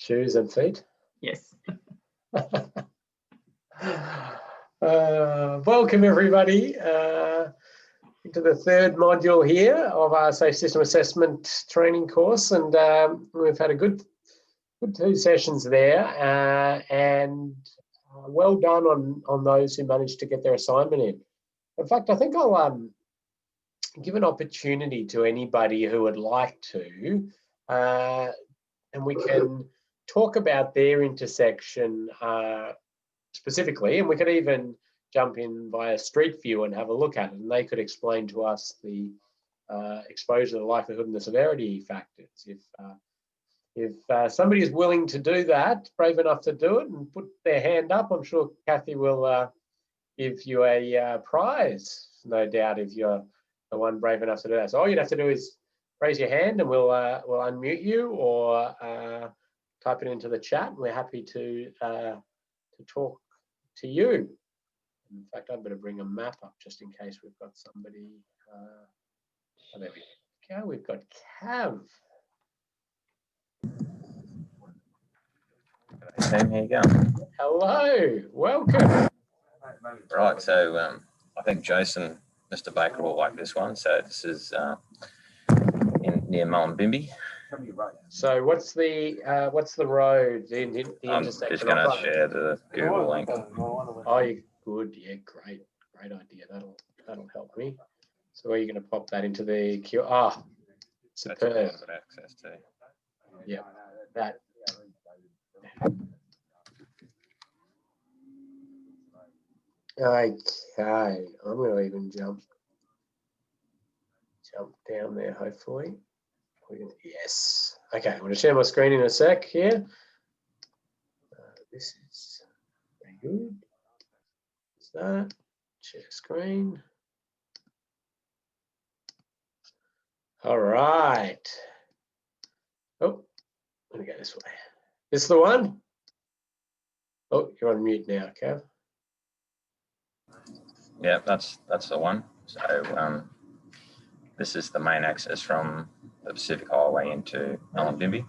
Shoes and feet. Yes. Welcome everybody into the third module here of our Safe System Assessment training course, and we've had a good 2 sessions there, and well done on those who managed to get their assignment in. In fact, I think I'll give an opportunity to anybody who would like to, and we can talk about their intersection specifically, and we could even jump in via Street View and have a look at it, and they could explain to us the exposure, the likelihood and the severity factors. If somebody is willing to do that, brave enough to do it and put their hand up, I'm sure Kathy will give you a prize, no doubt, if you're the one brave enough to do that. So all you'd have to do is raise your hand and we'll unmute you, or type it into the chat, and we're happy to talk to you. In fact, I'd better bring a map up just in case we've got somebody. Oh, there we go. We've got Cav. Team, here you go. Hello, welcome. Right, so I think Jason, Mr. Baker will like this one. So this is near Mullumbimby. So what's the road? The I'm intersection. just going to share the Google link. Oh, you good? Yeah, great idea. That'll help me. So are you going to pop that into the queue? Ah, superb. That's what I've got access to. Yeah, that. Okay, I'm going to even jump down there, hopefully. Yes. Okay, I'm going to share my screen in a sec here. This is very good. What's that? Share screen. All right. Oh, let me go this way. This the one? Oh, you're on mute now, Cav. Yeah, that's the one. So this is the main access from the Pacific Highway into Mullumbimby.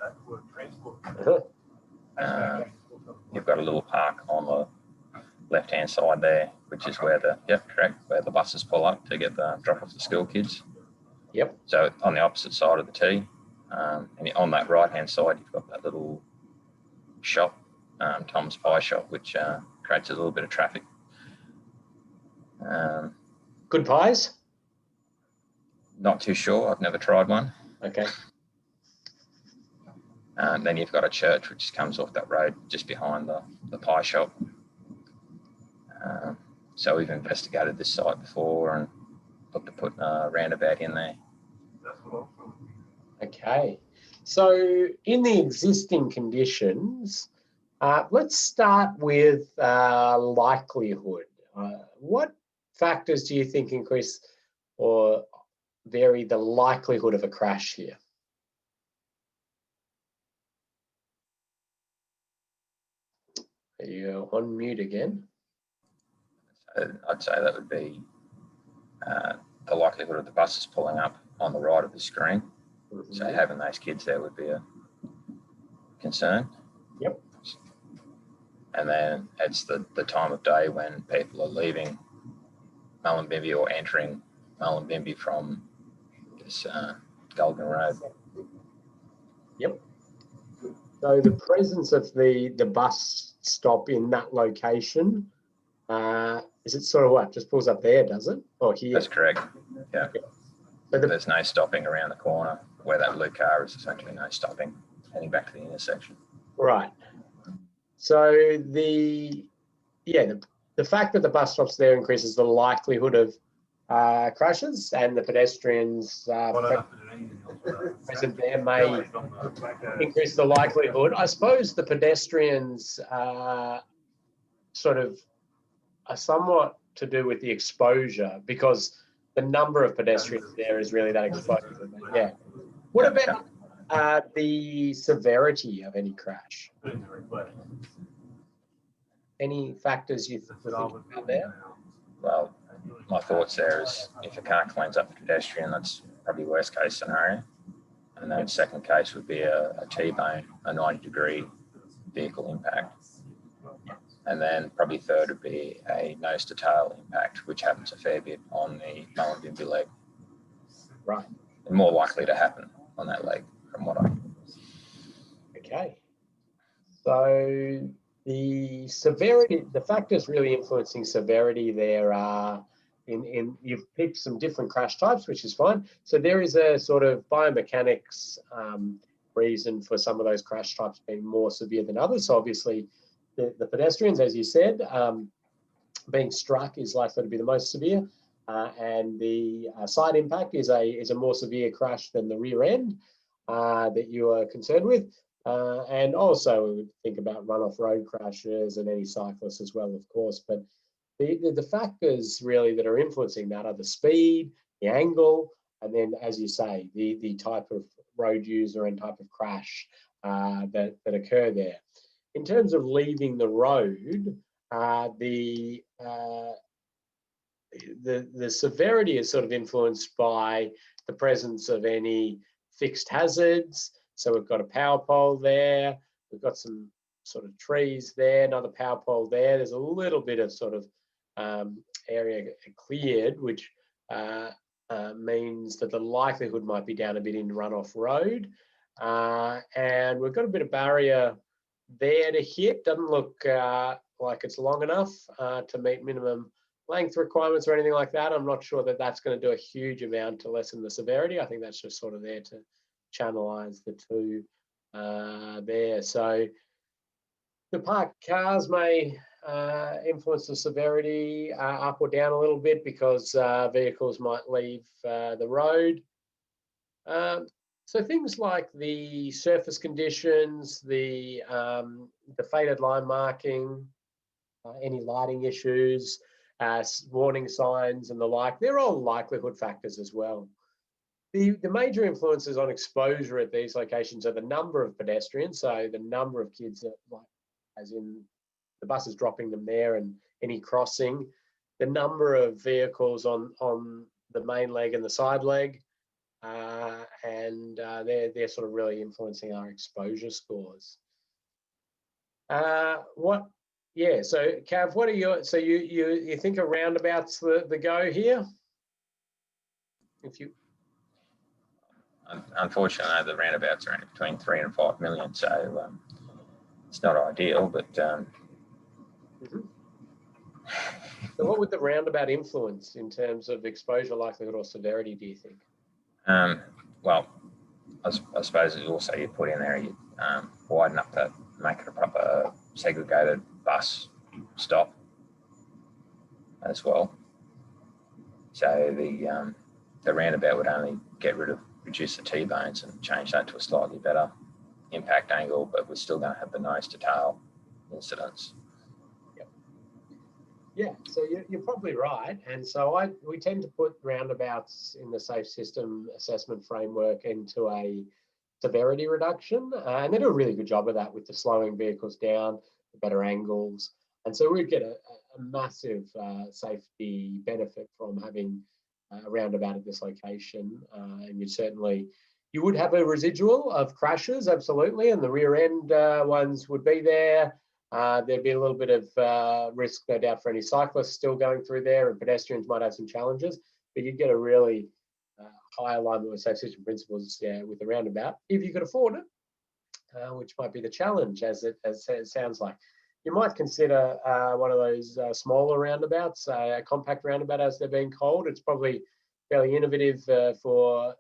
You've got a little park on the left-hand side there, which is where where the buses pull up to get drop off the school kids. Yep. So on the opposite side of the T, and on that right-hand side, you've got that little shop, Tom's Pie Shop, which creates a little bit of traffic. Good pies? Not too sure. I've never tried one. Okay. Then you've got a church which comes off that road just behind the pie shop. So we've investigated this site before and looked to put a roundabout in there. Okay. So in the existing conditions, let's start with likelihood. What factors do you think increase or vary the likelihood of a crash here? Are you on mute again? I'd say that would be the likelihood of the buses pulling up on the right of the screen. Mm-hmm. So having those kids there would be a concern. Yep. And then it's the time of day when people are leaving Mullumbimby or entering Mullumbimby from this Golden Road. Yep. So the presence of the bus stop in that location, is it sort of what, just pulls up there, does it? Or here? That's correct, yeah. Okay. So there's no stopping around the corner where that blue car is, essentially no stopping, heading back to the intersection. Right. So the fact that the bus stops there increases the likelihood of crashes, and the pedestrians present there may increase the likelihood. I suppose the pedestrians sort of are somewhat to do with the exposure, because the number of pedestrians there is really that exposure. Yeah. What about the severity of any crash? Any factors you think about there? Well, my thoughts there is if a car cleans up a pedestrian, that's probably worst case scenario. And then second case would be a T-bone, a 90-degree vehicle impact. And then probably third would be a nose to tail impact, which happens a fair bit on the Mullumbimby leg. Right. And more likely to happen on that leg from what I... Okay. So the severity, the factors really influencing severity there are you've picked some different crash types, which is fine. So there is a sort of biomechanics reason for some of those crash types being more severe than others. So obviously the pedestrians, as you said, being struck is likely to be the most severe. And the side impact is a more severe crash than the rear end that you are concerned with. And also we would think about runoff road crashes and any cyclists as well, of course. But the factors really that are influencing that are the speed, the angle, and then, as you say, the type of road user and type of crash that occur there. In terms of leaving the road, the severity is sort of influenced by the presence of any fixed hazards. So we've got a power pole there, we've got some sort of trees there, another power pole there. There's a little bit of sort of area cleared, which means that the likelihood might be down a bit in runoff road. And we've got a bit of barrier there to hit. Doesn't look like it's long enough to meet minimum length requirements or anything like that. I'm not sure that that's going to do a huge amount to lessen the severity. I think that's just sort of there to channelize the two there. So the parked cars may influence the severity up or down a little bit because vehicles might leave the road. So things like the surface conditions, the faded line marking, any lighting issues, warning signs and the like, they're all likelihood factors as well. The major influences on exposure at these locations are the number of pedestrians, so the number of kids that, like, as in the bus is dropping them there and any crossing, the number of vehicles on the main leg and the side leg, and they're sort of really influencing our exposure scores. Yeah, so Cav, what are your, so you think a roundabout's the go here? If you... Unfortunately, the roundabouts are only between 3 and 5 million, so it's not ideal, but... So what would the roundabout influence in terms of exposure likelihood or severity, do you think? Well, I suppose also you put in there, you widen up that, make it a proper segregated bus stop as well. So the roundabout would only reduce the T-bones and change that to a slightly better impact angle, but we're still going to have the nose to tail incidents. Yeah, so you're probably right. And so we tend to put roundabouts in the safe system assessment framework into a severity reduction. And they do a really good job of that with the slowing vehicles down, the better angles. And so we'd get a massive safety benefit from having a roundabout at this location. And you would have a residual of crashes, absolutely. And the rear end ones would be there. There'd be a little bit of risk, no doubt, for any cyclists still going through there, and pedestrians might have some challenges, but you'd get a really high alignment with safe system principles with the roundabout, if you could afford it, which might be the challenge, as it sounds like. You might consider one of those smaller roundabouts, a compact roundabout as they're being called. It's probably fairly innovative for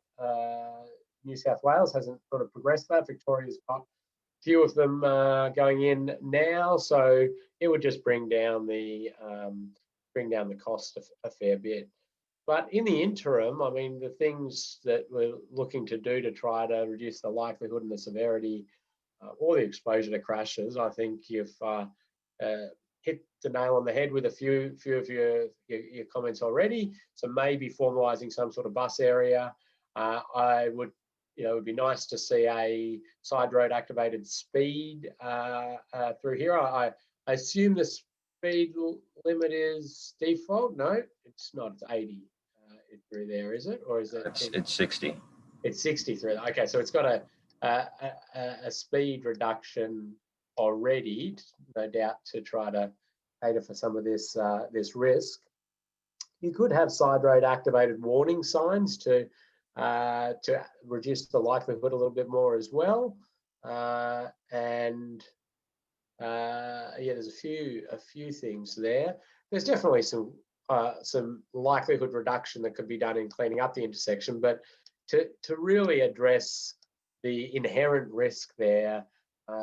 New South Wales, hasn't sort of progressed that. Victoria's got few of them going in now, so it would just bring down the cost a fair bit. But in the interim, I mean, the things that we're looking to do to try to reduce the likelihood and the severity or the exposure to crashes, I think you've hit the nail on the head with a few of your comments already. So maybe formalising some sort of bus area. It would be nice to see a side road activated speed through here. I assume the speed limit is default. No, it's not. It's 80 through there, is it? Or is it? It's 60. It's 60 through there. Okay, so it's got a speed reduction already, no doubt, to try to cater for some of this this risk. You could have side road activated warning signs to reduce the likelihood a little bit more as well. Yeah, there's a few things there. There's definitely some likelihood reduction that could be done in cleaning up the intersection, but to really address the inherent risk there,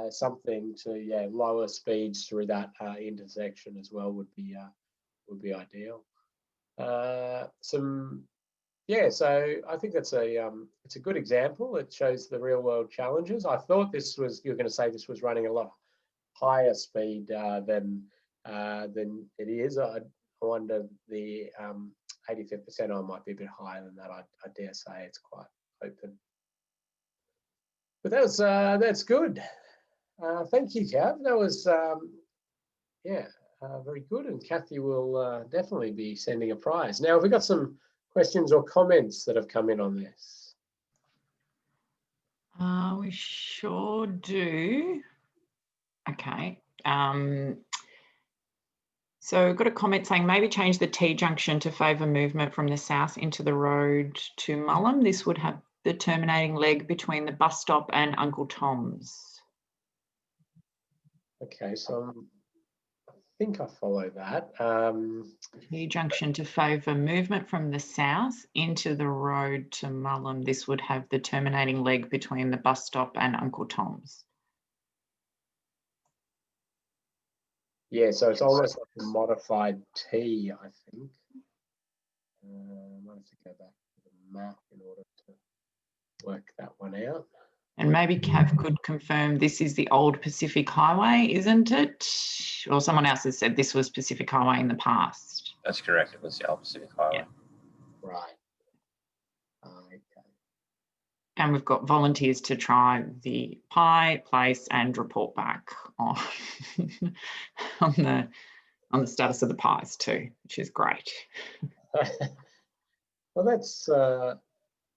something to lower speeds through that intersection as well would be ideal. So I think that's it's a good example. It shows the real world challenges. I thought you were going to say this was running a lot higher speed than it is. I wonder the 85th percentile might be a bit higher than that. I dare say it's quite open. But that's good. Thank you, Cav. That was very good. And Kathy will definitely be sending a prize. Now, have we got some questions or comments that have come in on this? We sure do. Okay. So we've got a comment saying maybe change the T junction to favour movement from the south into the road to Mullum. This would have the terminating leg between the bus stop and Uncle Tom's. Okay, so I think I follow that. T junction to favour movement from the south into the road to Mullum. This would have the terminating leg between the bus stop and Uncle Tom's. Yeah, so it's almost like a modified T, I think. I might have to go back to the map in order to work that one out. And maybe Cav could confirm this is the old Pacific Highway, isn't it? Or someone else has said this was Pacific Highway in the past. That's correct. It was the old Pacific Highway. Yeah. Right. Okay. And we've got volunteers to try the pie, place, and report back on on the status of the pies too, which is great. Well, that's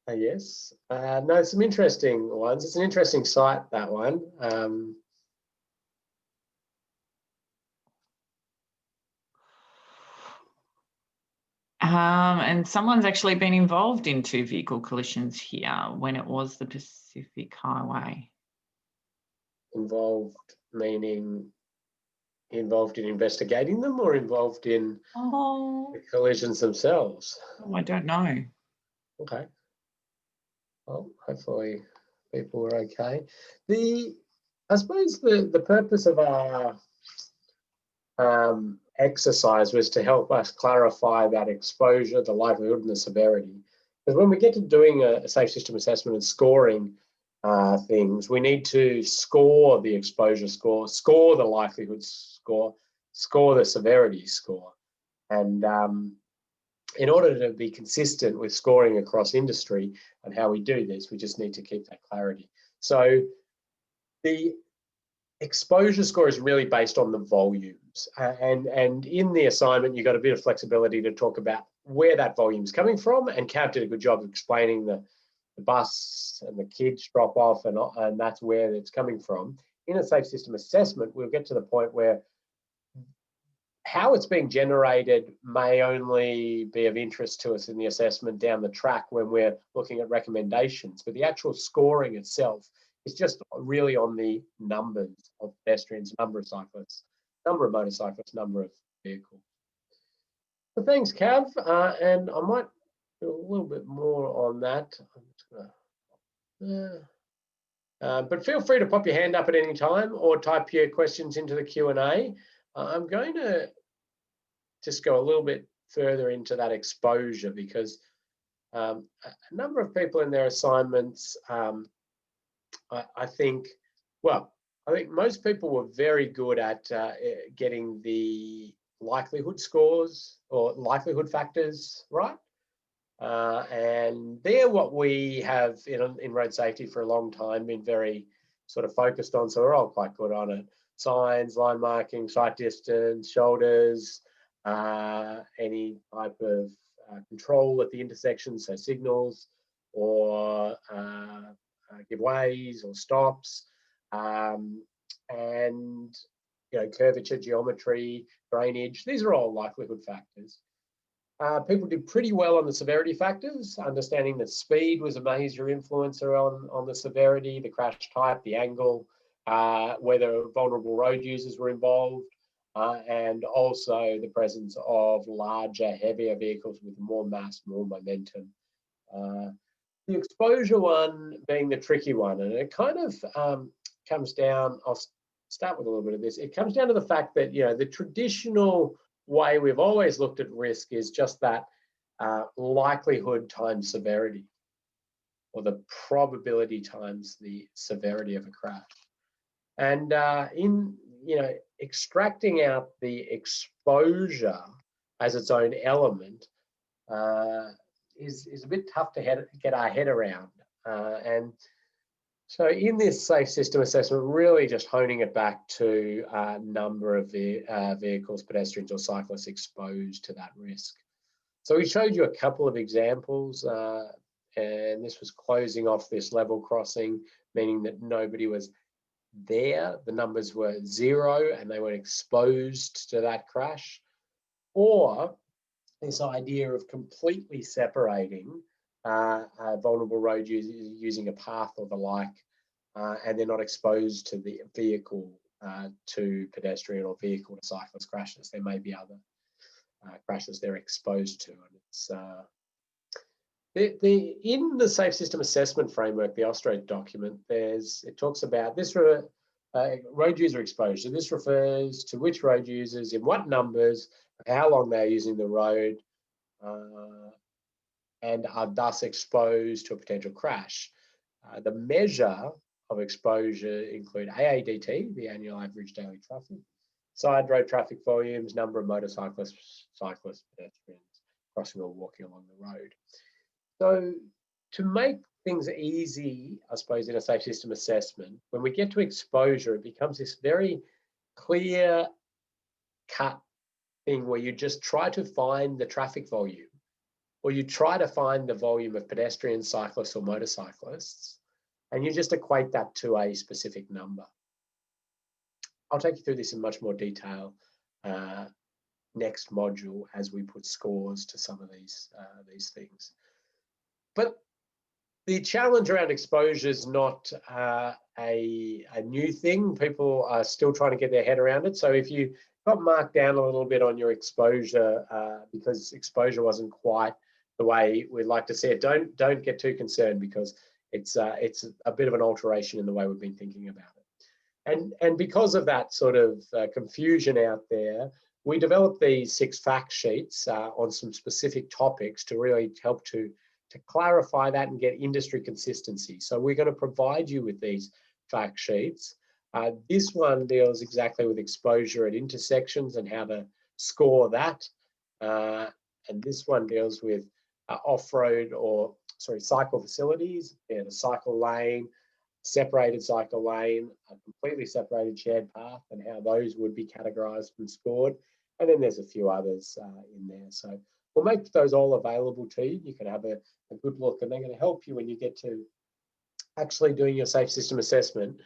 yes. No, some interesting ones. It's an interesting site, that one. And someone's actually been involved in 2 vehicle collisions here when it was the Pacific Highway. Involved meaning involved in investigating them or involved in the collisions themselves? Oh, I don't know. Okay. Well, hopefully people were okay. I suppose the purpose of our exercise was to help us clarify that exposure, the likelihood and the severity. Because when we get to doing a safe system assessment and scoring things, we need to score the exposure score, score the likelihood score, score the severity score. And in order to be consistent with scoring across industry and how we do this, we just need to keep that clarity. So the exposure score is really based on the volumes. And in the assignment, you've got a bit of flexibility to talk about where that volume is coming from. And Cav did a good job of explaining the bus and the kids drop off, and that's where it's coming from. In a safe system assessment, we'll get to the point where how it's being generated may only be of interest to us in the assessment down the track when we're looking at recommendations, but the actual scoring itself is just really on the numbers of pedestrians, number of cyclists, number of motorcyclists, number of vehicles. So thanks, Cav, and I might do a little bit more on that. I'm just gonna, but feel free to pop your hand up at any time or type your questions into the Q&A. I'm going to just go a little bit further into that exposure because a number of people in their assignments, I think most people were very good at getting the likelihood scores or likelihood factors right. And they're what we have in road safety for a long time been very sort of focused on. So we're all quite good on it. Signs, line marking, sight distance, shoulders, any type of control at the intersection, so signals or giveways or stops, and curvature, geometry, drainage. These are all likelihood factors. People did pretty well on the severity factors, understanding that speed was a major influencer on the severity, the crash type, the angle, whether vulnerable road users were involved, and also the presence of larger, heavier vehicles with more mass, more momentum. The exposure one being the tricky one, and it kind of comes down, I'll start with a little bit of this. It comes down to the fact that, the traditional way we've always looked at risk is just that likelihood times severity, or the probability times the severity of a crash. And in extracting out the exposure as its own element is a bit tough to get our head around. And so in this safe system assessment, really just honing it back to a number of vehicles, pedestrians or cyclists exposed to that risk. So we showed you a couple of examples, and this was closing off this level crossing, meaning that nobody was there. The numbers were 0 and they were exposed to that crash. Or this idea of completely separating vulnerable road users using a path or the like, and they're not exposed to the vehicle to pedestrian or vehicle to cyclist crashes. There may be other crashes they're exposed to. And it's in the Safe System Assessment Framework, the Austrade document, it talks about this road user exposure. This refers to which road users, in what numbers, how long they're using the road, and are thus exposed to a potential crash. The measure of exposure include AADT, the annual average daily traffic, side road traffic volumes, number of motorcyclists, cyclists, pedestrians crossing or walking along the road. So to make things easy, I suppose, in a safe system assessment, when we get to exposure, it becomes this very clear cut thing where you just try to find the traffic volume, or you try to find the volume of pedestrians, cyclists or motorcyclists, and you just equate that to a specific number. I'll take you through this in much more detail next module as we put scores to some of these things. But the challenge around exposure is not a new thing. People are still trying to get their head around it. So if you got marked down a little bit on your exposure because exposure wasn't quite the way we'd like to see it, don't get too concerned, because it's a bit of an alteration in the way we've been thinking about it. And because of that sort of confusion out there, we developed these 6 fact sheets on some specific topics to really help to clarify that and get industry consistency. So we're going to provide you with these fact sheets. This one deals exactly with exposure at intersections and how to score that. And this one deals with cycle facilities, and a cycle lane, separated cycle lane, a completely separated shared path, and how those would be categorized and scored. And then there's a few others in there. So we'll make those all available to you. You can have a good look, and they're going to help you when you get to actually doing your safe system assessment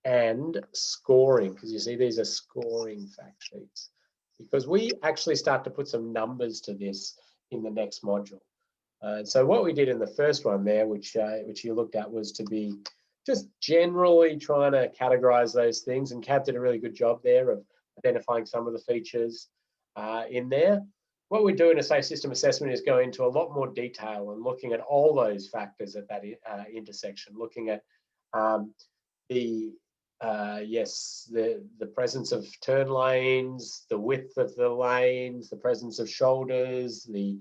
and scoring, because you see these are scoring fact sheets, because we actually start to put some numbers to this in the next module. So what we did in the first one there, which you looked at, was to be just generally trying to categorize those things, and Kat did a really good job there of identifying some of the features in there. What we do in a safe system assessment is go into a lot more detail and looking at all those factors at that intersection, looking at the presence of turn lanes, the width of the lanes, the presence of shoulders, the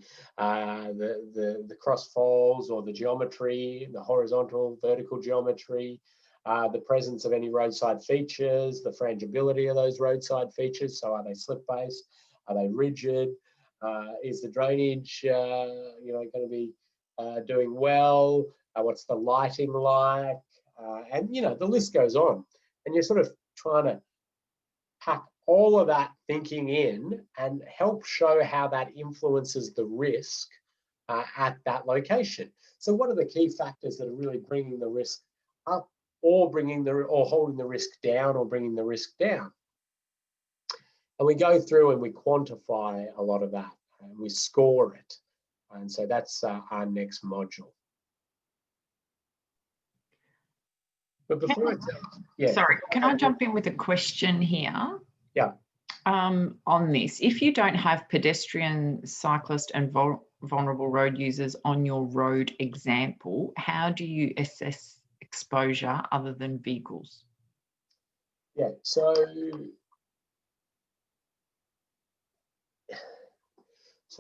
cross falls or the geometry, the horizontal, vertical geometry, the presence of any roadside features, the frangibility of those roadside features. So are they slip-based? Are they rigid? Is the drainage going to be doing well? What's the lighting like? And the list goes on. And you're sort of trying to pack all of that thinking in and help show how that influences the risk at that location. So what are the key factors that are really bringing the risk up or holding the risk down or bringing the risk down. And we go through and we quantify a lot of that and we score it. And so that's our next module. But before sorry, can I jump in with a question here? Yeah. On this, if you don't have pedestrian, cyclist and vulnerable road users on your road example, how do you assess exposure other than vehicles? Yeah, so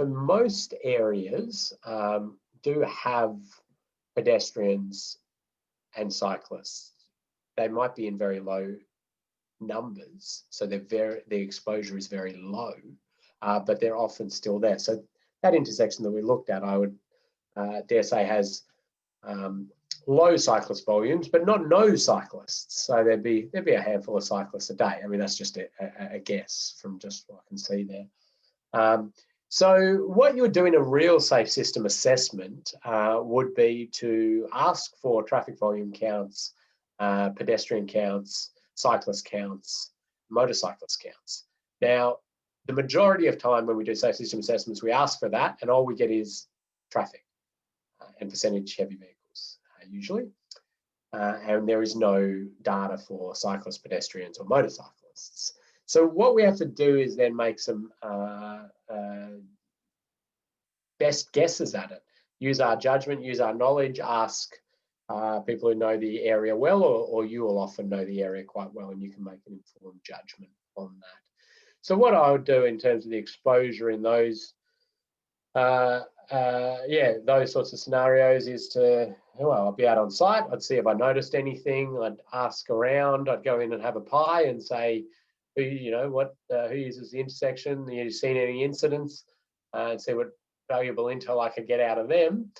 most areas do have pedestrians and cyclists. They might be in very low numbers, so the exposure is very low, but they're often still there. So that intersection that we looked at, I would dare say has low cyclist volumes, but not no cyclists. So there'd be a handful of cyclists a day. I mean, that's just a guess from just what I can see there. So what you would do in a real safe system assessment would be to ask for traffic volume counts, pedestrian counts, cyclist counts, motorcyclist counts. Now, the majority of time when we do safe system assessments, we ask for that, and all we get is traffic and percentage heavy vehicles usually. And there is no data for cyclists, pedestrians, or motorcyclists. So what we have to do is then make some best guesses at it. Use our judgment, use our knowledge, ask people who know the area well, or you will often know the area quite well, and you can make an informed judgment on that. So what I would do in terms of the exposure in those, those sorts of scenarios is to, well, I'll be out on site, I'd see if I noticed anything, I'd ask around, I'd go in and have a pie and say, who uses the intersection, have you seen any incidents, and see what valuable intel I could get out of them.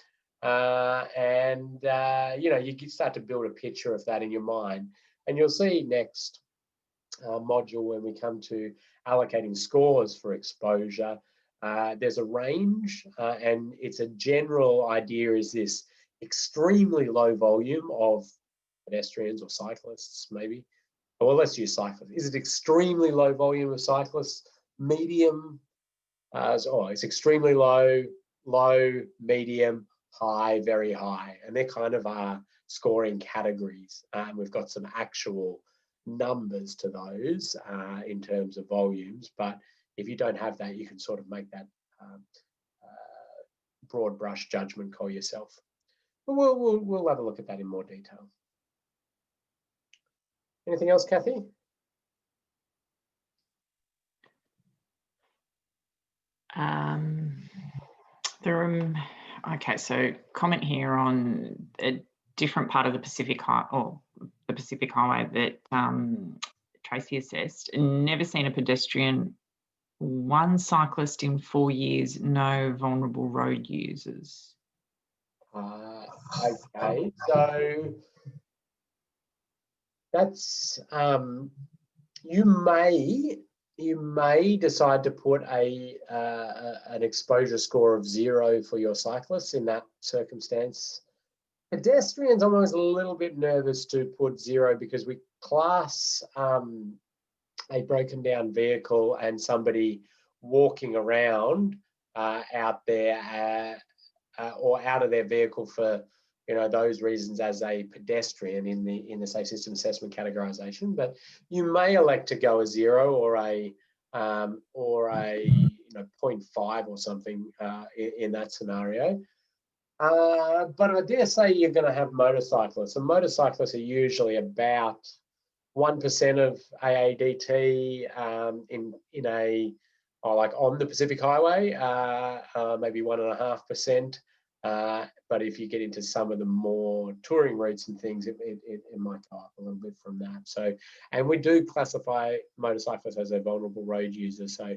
You start to build a picture of that in your mind. And you'll see next module when we come to allocating scores for exposure, there's a range, and it's a general idea is this extremely low volume of pedestrians or cyclists maybe. Well, let's use cyclists. Is it extremely low volume of cyclists? Medium? It's extremely low, low, medium, high, very high. And they're kind of our scoring categories. We've got some actual numbers to those in terms of volumes. But if you don't have that, you can sort of make that broad brush judgment call yourself. But we'll have a look at that in more detail. Anything else, Kathy? Okay, so comment here on a different part of the Pacific Highway that Tracy assessed. Never seen a pedestrian, one cyclist in 4 years, no vulnerable road users. Okay, so that's you may decide to put an exposure score of 0 for your cyclists in that circumstance. Pedestrians, I'm always a little bit nervous to put 0 because we class a broken down vehicle and somebody walking around out there or out of their vehicle for those reasons as a pedestrian in the safe system assessment categorization. But you may elect to go a 0 or a 0.5 or something in that scenario. But I dare say you're going to have motorcyclists, and motorcyclists are usually about 1% of AADT like on the Pacific Highway, maybe 1.5%. But if you get into some of the more touring routes and things, it might go up a little bit from that. So, and we do classify motorcyclists as a vulnerable road user. So,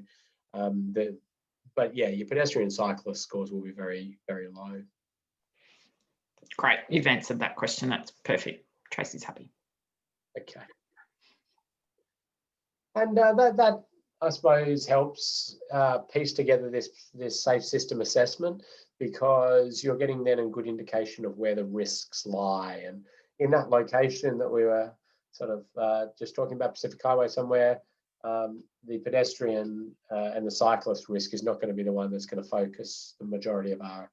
but yeah, your pedestrian cyclist scores will be very, very low. Great, you've answered that question. That's perfect. Tracy's happy. Okay. And that I suppose helps piece together this safe system assessment, because you're getting then a good indication of where the risks lie. And in that location that we were sort of just talking about, Pacific Highway somewhere, the pedestrian and the cyclist risk is not going to be the one that's going to focus the majority of our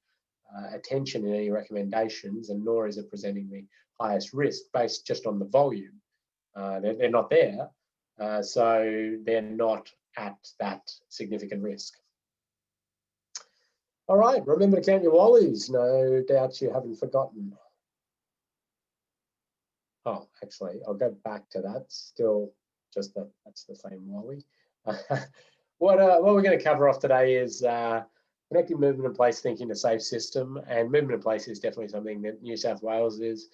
attention in any recommendations, and nor is it presenting the highest risk based just on the volume. They're not there, so they're not at that significant risk. All right, remember to count your wallies. No doubt you haven't forgotten. Oh, actually, I'll go back to that. Still, just that's the same wally. What we're going to cover off today is connecting movement in place thinking to safe system, and movement in place is definitely something that New South Wales is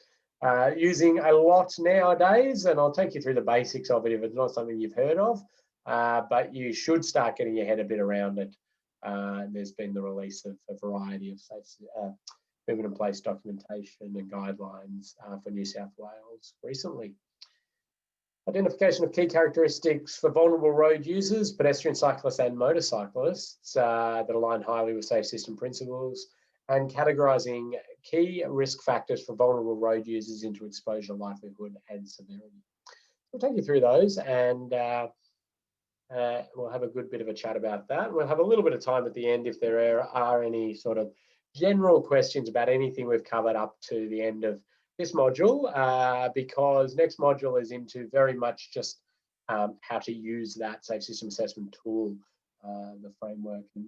using a lot nowadays, and I'll take you through the basics of it if it's not something you've heard of, but you should start getting your head a bit around it. There's been the release of a variety of safe movement in place documentation and guidelines for New South Wales recently. Identification of key characteristics for vulnerable road users, pedestrian, cyclists and motorcyclists that align highly with safe system principles, and categorising key risk factors for vulnerable road users into exposure, likelihood and severity. We'll take you through those, and we'll have a good bit of a chat about that. We'll have a little bit of time at the end if there are any sort of general questions about anything we've covered up to the end of this module, because next module is into very much just how to use that safe system assessment tool, the framework, and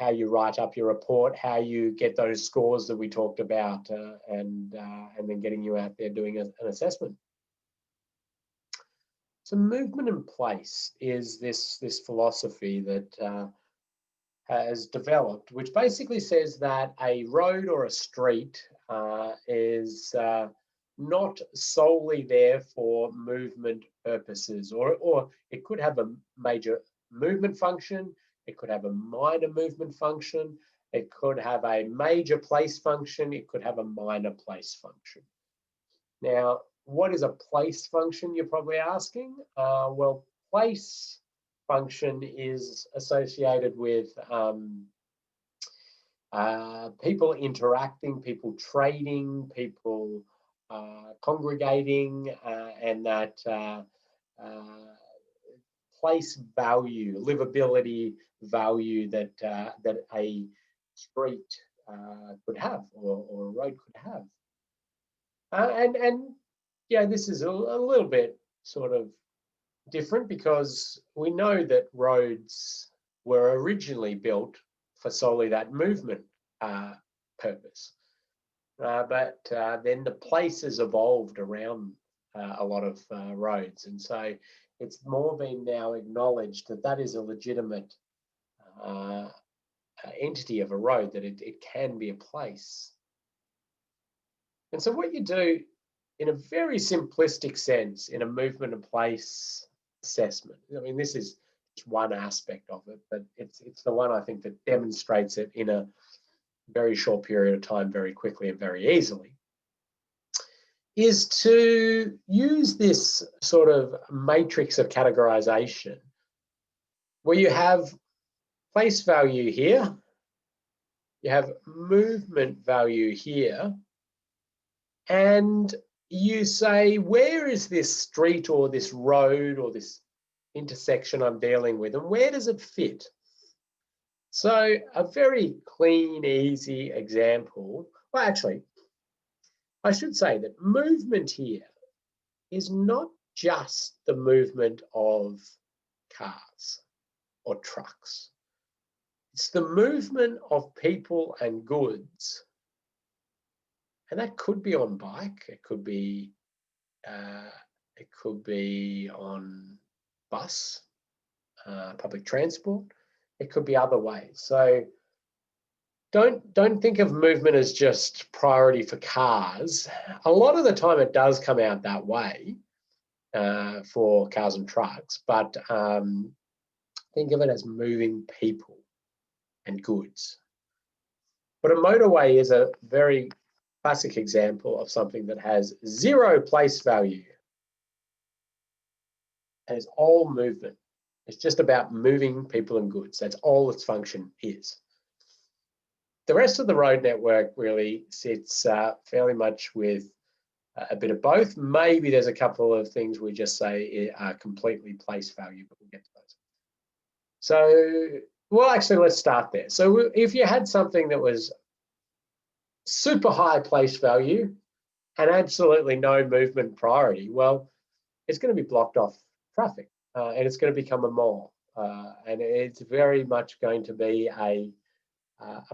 how you write up your report, how you get those scores that we talked about, and then getting you out there doing an assessment. So movement in place is this philosophy that has developed, which basically says that a road or a street is not solely there for movement purposes, or it could have a major movement function, it could have a minor movement function, it could have a major place function, it could have a minor place function. Now, what is a place function, you're probably asking? Well, place function is associated with people interacting, people trading, people congregating, and that place value, livability value that that a street could have, or a road could have. And yeah, this is a little bit sort of different, because we know that roads were originally built for solely that movement purpose. But then the places evolved around a lot of roads. And so it's more been now acknowledged that that is a legitimate entity of a road, that it can be a place. And so what you do in a very simplistic sense in a movement and place assessment, I mean, this is just one aspect of it, but it's the one I think that demonstrates it in a very short period of time, very quickly and very easily, is to use this sort of matrix of categorization where you have place value here, you have movement value here, and you say, where is this street or this road or this intersection I'm dealing with, and where does it fit? So a very clean, easy example. Well, actually, I should say that movement here is not just the movement of cars or trucks. It's the movement of people and goods. And that could be on bike, it could be on bus, public transport, it could be other ways. So don't think of movement as just priority for cars. A lot of the time it does come out that way for cars and trucks, but think of it as moving people and goods. But a motorway is a very classic example of something that has zero place value. And it's all movement. It's just about moving people and goods. That's all its function is. The rest of the road network really sits fairly much with a bit of both. Maybe there's a couple of things we just say are completely place value, but we'll get to those. So, well, actually, let's start there. So if you had something that was super high place value and absolutely no movement priority, well, it's going to be blocked off traffic and it's going to become a mall. And it's very much going to be a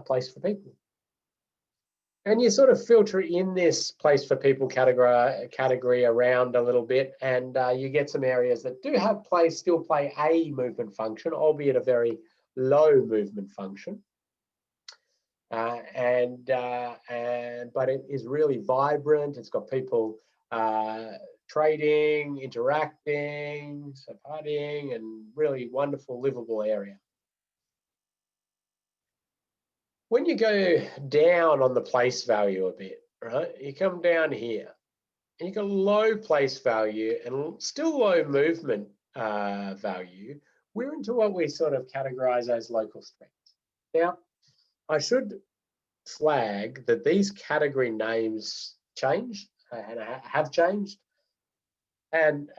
place for people. And you sort of filter in this place for people category around a little bit, and you get some areas that do have still play a movement function, albeit a very low movement function. But it is really vibrant. It's got people trading, interacting, so partying, and really wonderful, livable area. When you go down on the place value a bit, right, you come down here, and you've got low place value and still low movement value, we're into what we sort of categorize as local streets. Now, I should flag that these category names change and have changed, and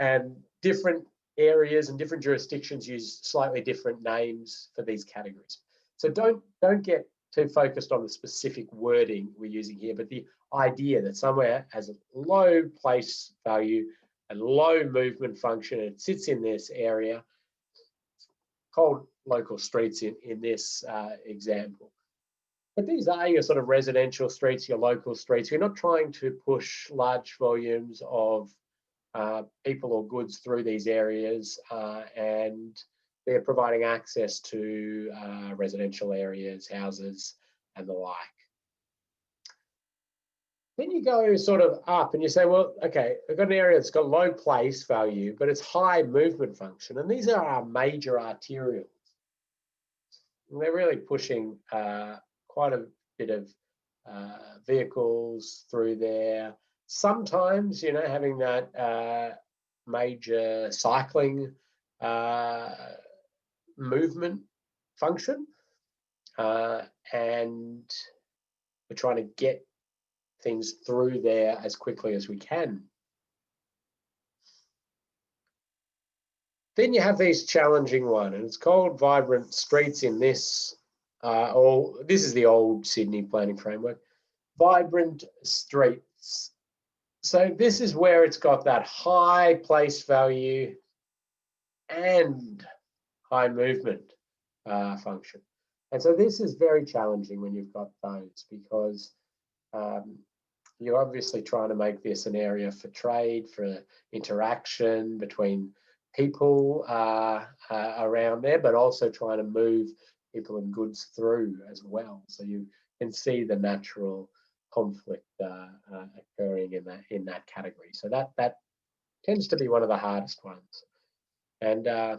different areas and different jurisdictions use slightly different names for these categories. So don't get too focused on the specific wording we're using here, but the idea that somewhere has a low place value and low movement function, and it sits in this area, called local streets in this example. But these are your sort of residential streets, your local streets. You're not trying to push large volumes of people or goods through these areas, and they're providing access to residential areas, houses, and the like. Then you go sort of up and you say, well, okay, I've got an area that's got low place value, but it's high movement function. And these are our major arterials. And they're really pushing quite a bit of vehicles through there. Sometimes, you know, having that major cycling movement function, and we're trying to get things through there as quickly as we can. Then you have these challenging one, and it's called vibrant streets in this, this is the old Sydney planning framework, vibrant streets. So this is where it's got that high place value and high movement function. And so this is very challenging when you've got those, because you're obviously trying to make this an area for trade, for interaction between people around there, but also trying to move people and goods through as well. So you can see the natural conflict occurring in that category. So that tends to be one of the hardest ones. And I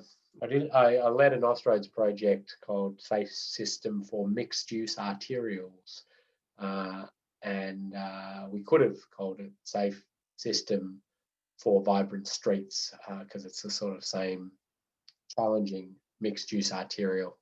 led an Austroads project called Safe System for Mixed Use Arterials. And we could have called it Safe System for Vibrant Streets, because it's the sort of same challenging mixed use arterial.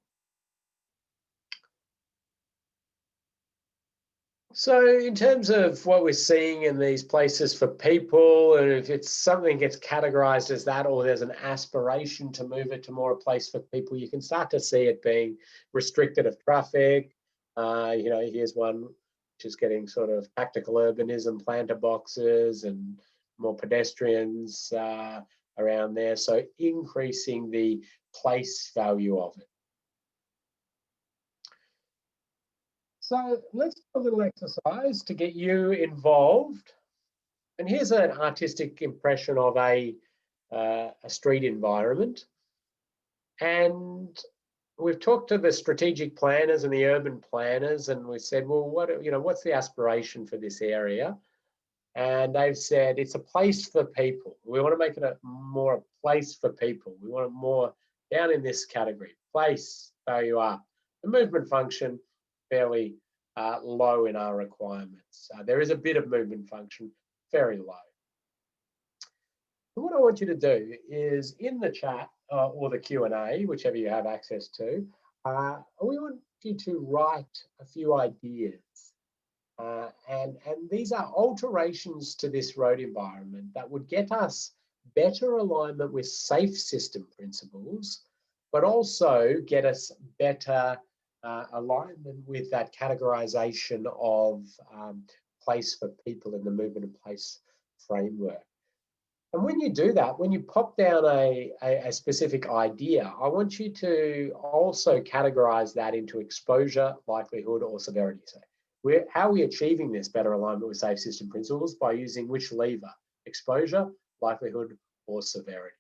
So in terms of what we're seeing in these places for people, and if it's something gets categorized as that, or there's an aspiration to move it to more a place for people, you can start to see it being restricted of traffic. You know, here's one which is getting sort of tactical urbanism, planter boxes, and more pedestrians around there. So increasing the place value of it. So let's do a little exercise to get you involved. And here's an artistic impression of a street environment. And we've talked to the strategic planners and the urban planners, and we said, well, what's the aspiration for this area? And they've said it's a place for people. We want to make it more a place for people. We want it more down in this category, place value up. The movement function, fairly low in our requirements. There is a bit of movement function, very low. So what I want you to do is in the chat or the Q&A, whichever you have access to, we want you to write a few ideas And these are alterations to this road environment that would get us better alignment with safe system principles, but also get us better alignment with that categorization of place for people in the movement and place framework. And when you do that, when you pop down a specific idea, I want you to also categorize that into exposure, likelihood, or severity. So how are we achieving this better alignment with safe system principles? By using which lever? Exposure, likelihood, or severity.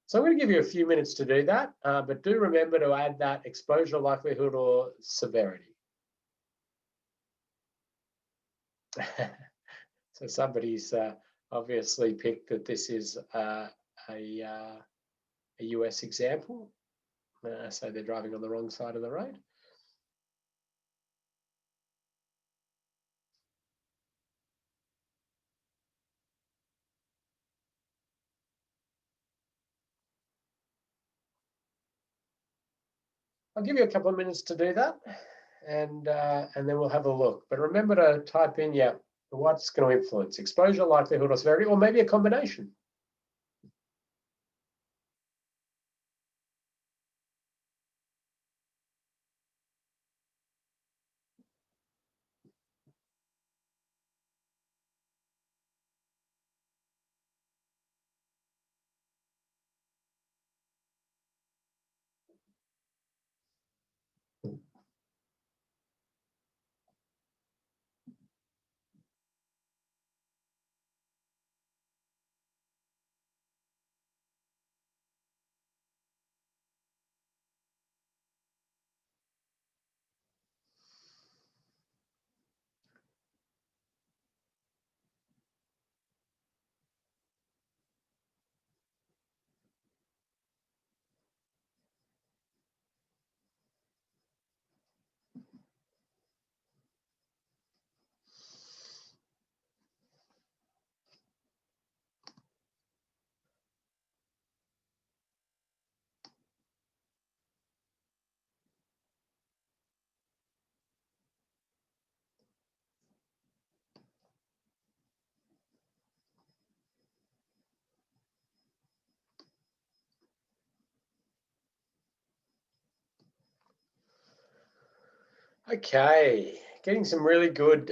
So I'm going to give you a few minutes to do that, but do remember to add that exposure, likelihood, or severity. So somebody's obviously picked that this is a US example. So they're driving on the wrong side of the road. I'll give you a couple of minutes to do that, and then we'll have a look. But remember to type in, yeah, what's going to influence exposure, likelihood, or severity, or maybe a combination. Okay, getting some really good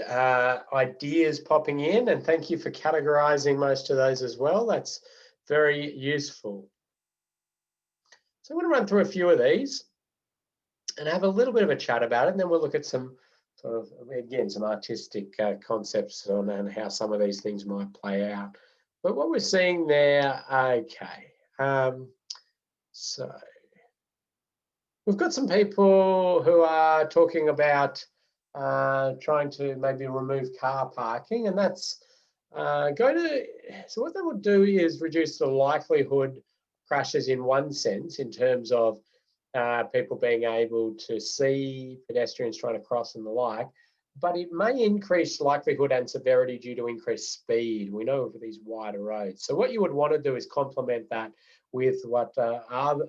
ideas popping in, and thank you for categorizing most of those as well. That's very useful. So I'm going to run through a few of these and have a little bit of a chat about it, and then we'll look at some sort of, again, some artistic concepts on how some of these things might play out. But what we're seeing there, okay, so we've got some people who are talking about trying to maybe remove car parking, and that's going to, so what that would do is reduce the likelihood crashes in one sense, in terms of people being able to see pedestrians trying to cross and the like, but it may increase likelihood and severity due to increased speed. We know of these wider roads. So what you would want to do is complement that with what a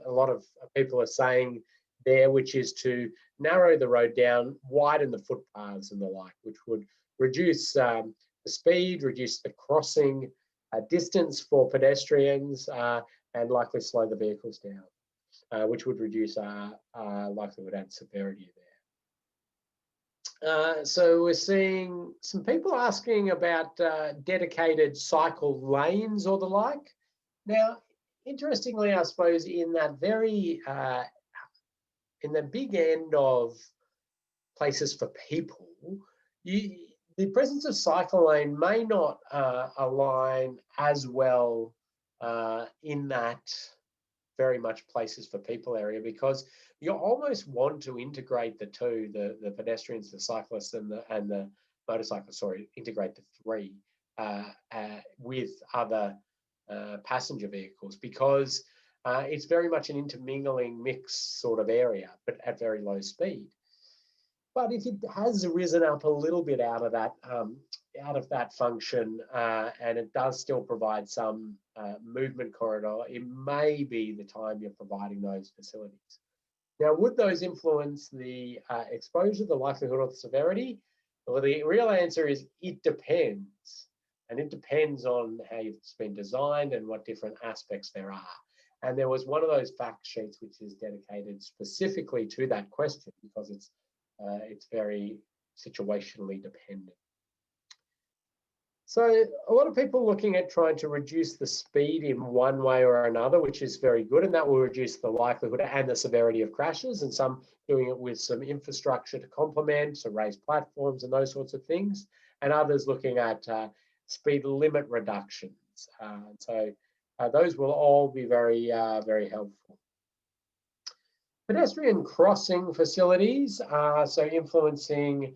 lot of people are saying there, which is to narrow the road down, widen the footpaths and the like, which would reduce the speed, reduce the crossing distance for pedestrians, and likely slow the vehicles down, which would reduce likelihood and severity there. So we're seeing some people asking about dedicated cycle lanes or the like. Now, interestingly, I suppose in that very in the big end of places for people, the presence of cycle lane may not align as well in that very much places for people area, because you almost want to integrate the two, the pedestrians, the cyclists, and the motorcyclists, sorry, integrate the three with other passenger vehicles, because it's very much an intermingling mixed sort of area, but at very low speed. But if it has risen up a little bit out of that function, and it does still provide some movement corridor, it may be the time you're providing those facilities. Now, would those influence the exposure, the likelihood, or the severity? Well, the real answer is it depends. And it depends on how it's been designed and what different aspects there are. And there was one of those fact sheets which is dedicated specifically to that question because it's very situationally dependent. So a lot of people looking at trying to reduce the speed in one way or another, which is very good, and that will reduce the likelihood and the severity of crashes, and some doing it with some infrastructure to complement, so raised platforms and those sorts of things, and others looking at speed limit reductions. Those will all be very, very helpful. Pedestrian crossing facilities, so influencing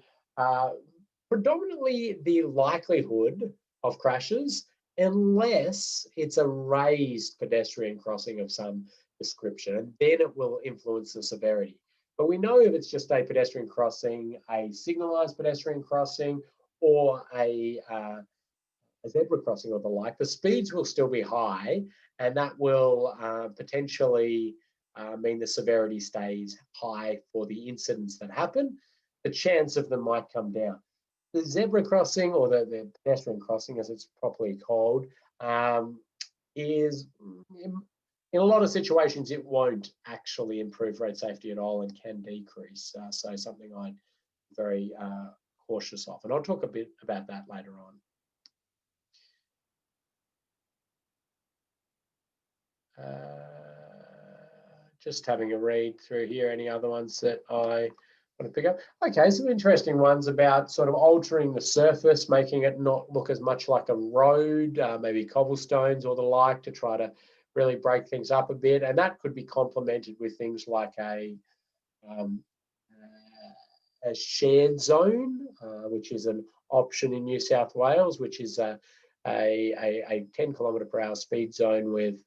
predominantly the likelihood of crashes, unless it's a raised pedestrian crossing of some description, and then it will influence the severity. But we know if it's just a pedestrian crossing, a signalized pedestrian crossing, or a zebra crossing or the like, the speeds will still be high, and that will potentially mean the severity stays high for the incidents that happen. The chance of them might come down. The zebra crossing, or the pedestrian crossing as it's properly called, is in a lot of situations it won't actually improve road safety at all and can decrease. So something I'm very cautious of, and I'll talk a bit about that later on. Just having a read through here, any other ones that I want to pick up? Okay, some interesting ones about sort of altering the surface, making it not look as much like a road, maybe cobblestones or the like, to try to really break things up a bit. And that could be complemented with things like a shared zone, which is an option in New South Wales, which is a 10 km/h speed zone with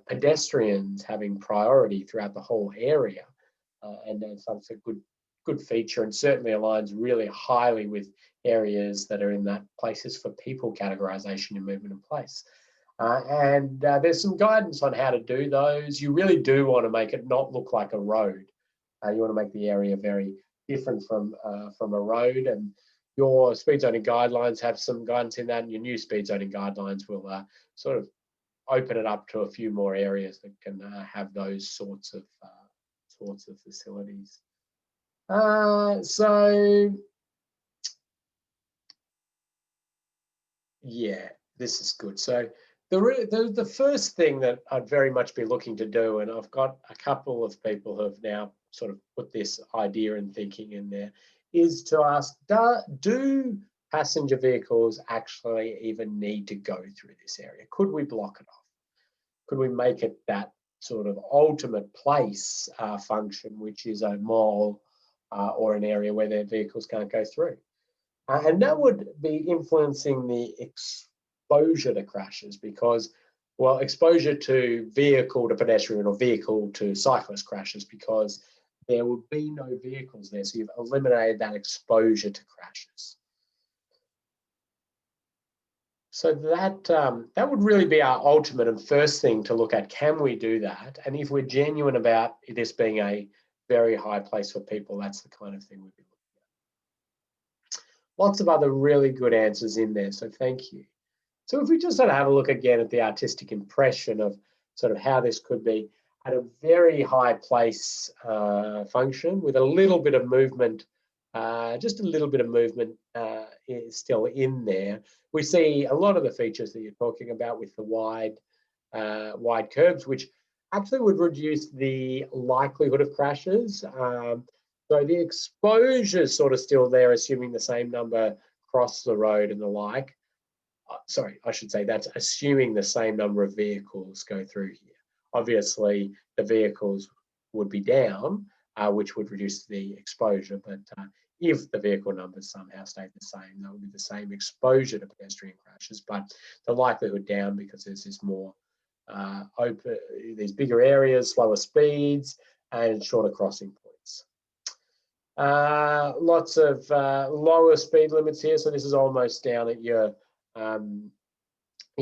pedestrians having priority throughout the whole area, and that's a good feature, and certainly aligns really highly with areas that are in that places for people categorization in movement and place. And there's some guidance on how to do those. You really do want to make it not look like a road. You want to make the area very different from a road, and your speed zoning guidelines have some guidance in that, and your new speed zoning guidelines will sort of open it up to a few more areas that can have those sorts of facilities. So yeah, this is good. So the first thing that I'd very much be looking to do, and I've got a couple of people who have now sort of put this idea and thinking in there, is to ask, do passenger vehicles actually even need to go through this area? Could we block it off? Could we make it that sort of ultimate place function, which is a mall or an area where their vehicles can't go through? And that would be influencing the exposure to crashes, because, well, exposure to vehicle to pedestrian or vehicle to cyclist crashes, because there would be no vehicles there. So you've eliminated that exposure to crashes. So that would really be our ultimate and first thing to look at. Can we do that? And if we're genuine about this being a very high place for people, that's the kind of thing we'd be looking at. Lots of other really good answers in there, so thank you. So if we just sort of have a look again at the artistic impression of sort of how this could be at a very high place function with a little bit of movement, just a little bit of movement is still in there. We see a lot of the features that you're talking about with the wide curbs, which actually would reduce the likelihood of crashes. So the exposure is sort of still there, assuming the same number cross the road and the like. Sorry, I should say that's assuming the same number of vehicles go through here. Obviously, the vehicles would be down, which would reduce the exposure, but if the vehicle numbers somehow stayed the same, that would be the same exposure to pedestrian crashes, but the likelihood down because there's this more open, these bigger areas, slower speeds, and shorter crossing points. Lots of lower speed limits here, so this is almost down at your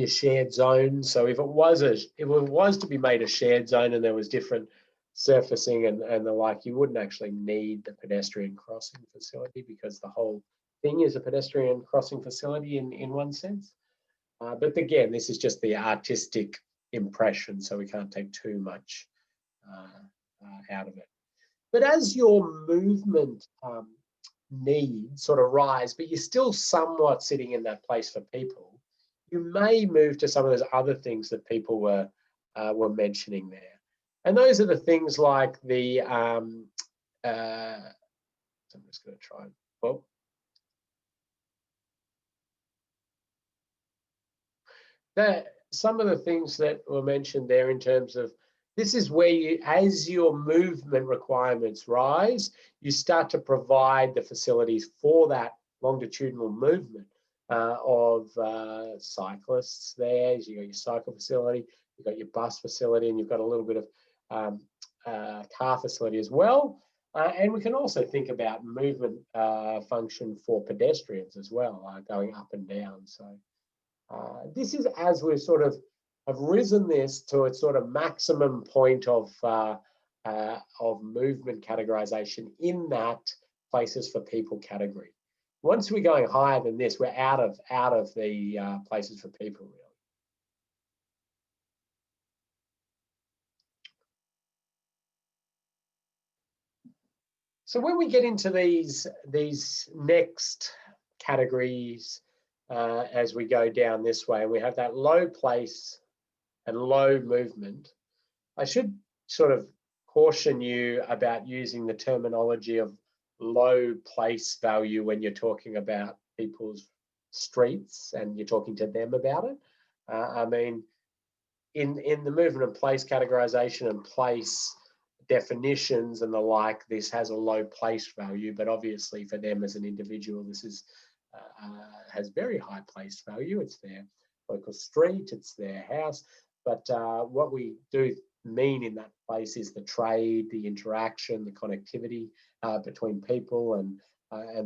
shared zone. So if it was to be made a shared zone and there was different surfacing and the like, you wouldn't actually need the pedestrian crossing facility because the whole thing is a pedestrian crossing facility in one sense. But again, this is just the artistic impression, so we can't take too much out of it. But as your movement needs sort of rise, but you're still somewhat sitting in that place for people, you may move to some of those other things that people were mentioning there. And those are the things like the, I'm just going to try and, well, some of the things that were mentioned there in terms of, this is where you, as your movement requirements rise, you start to provide the facilities for that longitudinal movement of cyclists there. You've got your cycle facility, you've got your bus facility, and you've got a little bit of car facility as well. And we can also think about movement function for pedestrians as well, going up and down. So this is as we've sort of have risen this to its sort of maximum point of movement categorization in that places for people category. Once we're going higher than this, we're out of the places for people, really. So when we get into these next categories as we go down this way, and we have that low place and low movement, I should sort of caution you about using the terminology of low place value when you're talking about people's streets and you're talking to them about it. I mean, in the movement and place categorization and place definitions and the like, this has a low place value, but obviously for them as an individual, this is has very high place value. It's their local street, it's their house, but what we do mean in that place is the trade, the interaction, the connectivity between people and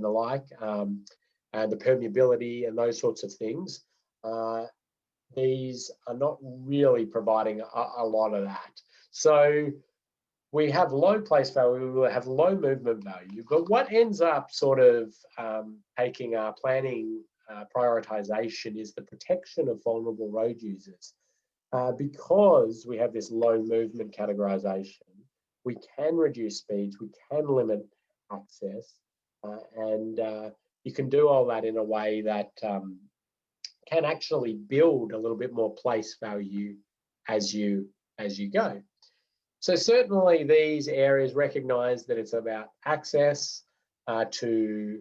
the like, and the permeability and those sorts of things. These are not really providing a lot of that. So we have low place value, we will have low movement value, but what ends up sort of taking our planning prioritization is the protection of vulnerable road users. Because we have this low movement categorization, we can reduce speeds, we can limit access, and you can do all that in a way that can actually build a little bit more place value as you go. So certainly these areas recognize that it's about access to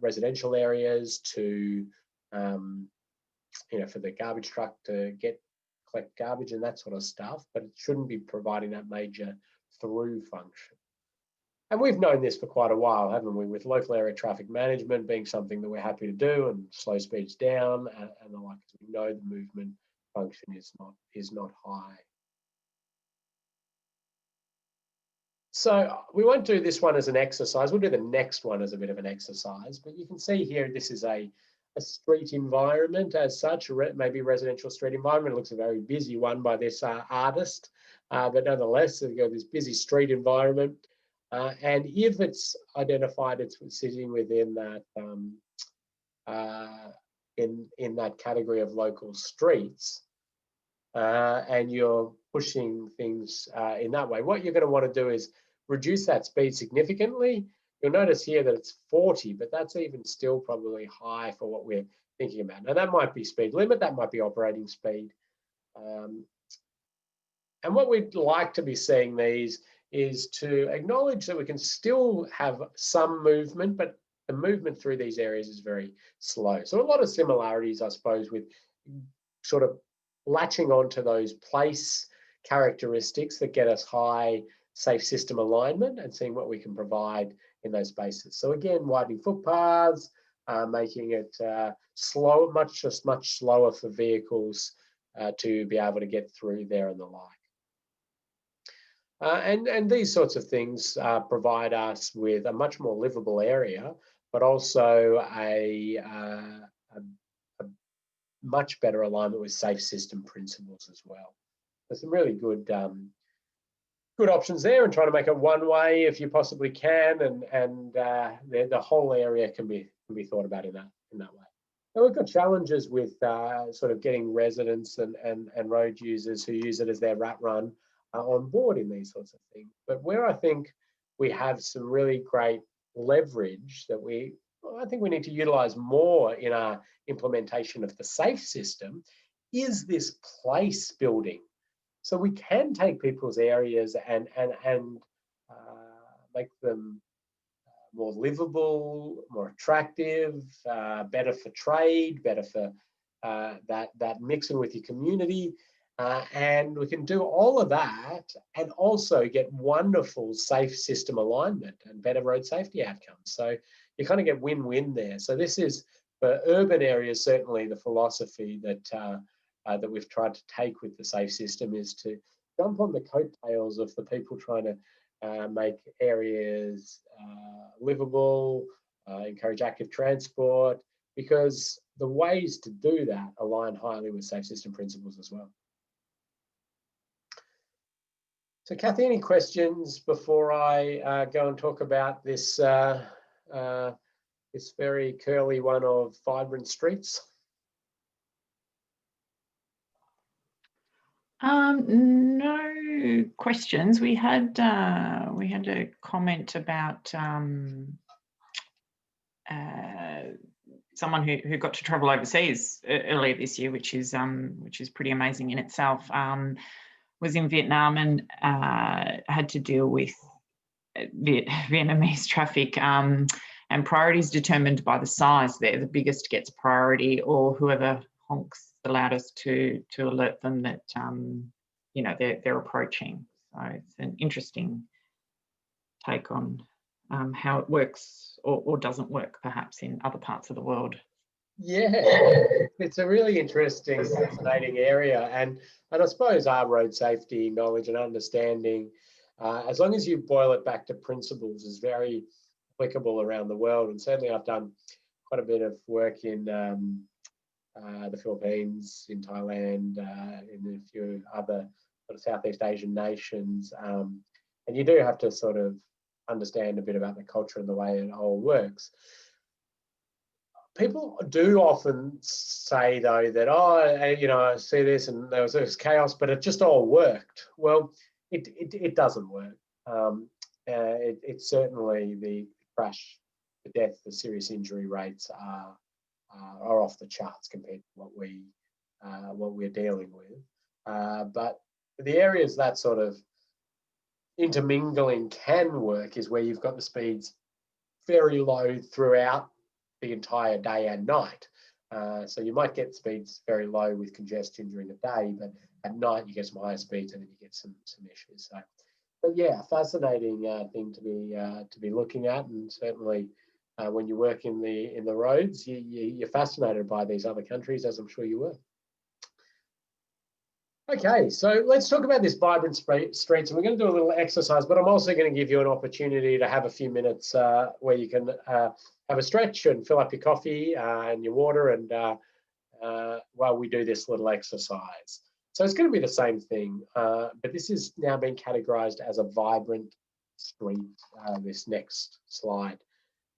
residential areas, to for the garbage truck to collect garbage and that sort of stuff, but it shouldn't be providing that major through function. And we've known this for quite a while, haven't we, with local area traffic management being something that we're happy to do, and slow speeds down and the like, because we know the movement function is not high. So we won't do this one as an exercise. We'll do the next one as a bit of an exercise, but you can see here this is a street environment as such, maybe residential street environment. It looks a very busy one by this artist, but nonetheless, we've got this busy street environment. And if it's identified it's sitting within that in that category of local streets, and you're pushing things in that way, what you're going to want to do is reduce that speed significantly. You'll notice here that it's 40, but that's even still probably high for what we're thinking about. Now that might be speed limit, that might be operating speed. And what we'd like to be seeing these is to acknowledge that we can still have some movement, but the movement through these areas is very slow. So a lot of similarities, I suppose, with sort of latching onto those place characteristics that get us high safe system alignment and seeing what we can provide in those spaces. So again, widening footpaths, making it slow, much slower for vehicles to be able to get through there and the like. And these sorts of things provide us with a much more livable area, but also a much better alignment with safe system principles as well. There's some really good good options there, and try to make it one way if you possibly can, and the whole area can be thought about in that way. Now, we've got challenges with sort of getting residents and road users who use it as their rat run on board in these sorts of things. But where I think we have some really great leverage that I think we need to utilize more in our implementation of the SAFE system is this place building. So we can take people's areas and make them more livable, more attractive, better for trade, better for that mixing with your community. And we can do all of that and also get wonderful safe system alignment and better road safety outcomes. So you kind of get win-win there. So this is, for urban areas, certainly the philosophy that we've tried to take with the safe system is to jump on the coattails of the people trying to make areas livable, encourage active transport, because the ways to do that align highly with safe system principles as well. So Kathy, any questions before I go and talk about this this very curly one of vibrant streets? No questions. We had a comment about someone who got to travel overseas earlier this year, which is pretty amazing in itself. Was in Vietnam and had to deal with Vietnamese traffic and priorities determined by the size there. The biggest gets priority, or whoever honks the loudest to alert them that you know, they're approaching. So it's an interesting take on how it works or doesn't work perhaps in other parts of the world. Yeah, it's a really interesting, fascinating area, and I suppose our road safety knowledge and understanding, as long as you boil it back to principles, is very applicable around the world. And certainly I've done quite a bit of work in the Philippines, in Thailand, in a few other sort of Southeast Asian nations, and you do have to sort of understand a bit about the culture and the way it all works. People do often say, though, that, oh, you know, I see this and there was chaos, but it just all worked. Well, it doesn't work. It's certainly the crash, the death, the serious injury rates are off the charts compared to what we're dealing with. But the areas that sort of intermingling can work is where you've got the speeds very low throughout the entire day and night. So you might get speeds very low with congestion during the day, but at night you get some higher speeds and then you get some issues. So, but yeah, fascinating thing to be looking at, and certainly when you work in the roads, you're fascinated by these other countries, as I'm sure you were. Okay, so let's talk about this vibrant streets, and we're going to do a little exercise, but I'm also going to give you an opportunity to have a few minutes where you can have a stretch and fill up your coffee and your water, and while we do this little exercise. So it's going to be the same thing, but this is now being categorized as a vibrant street, this next slide.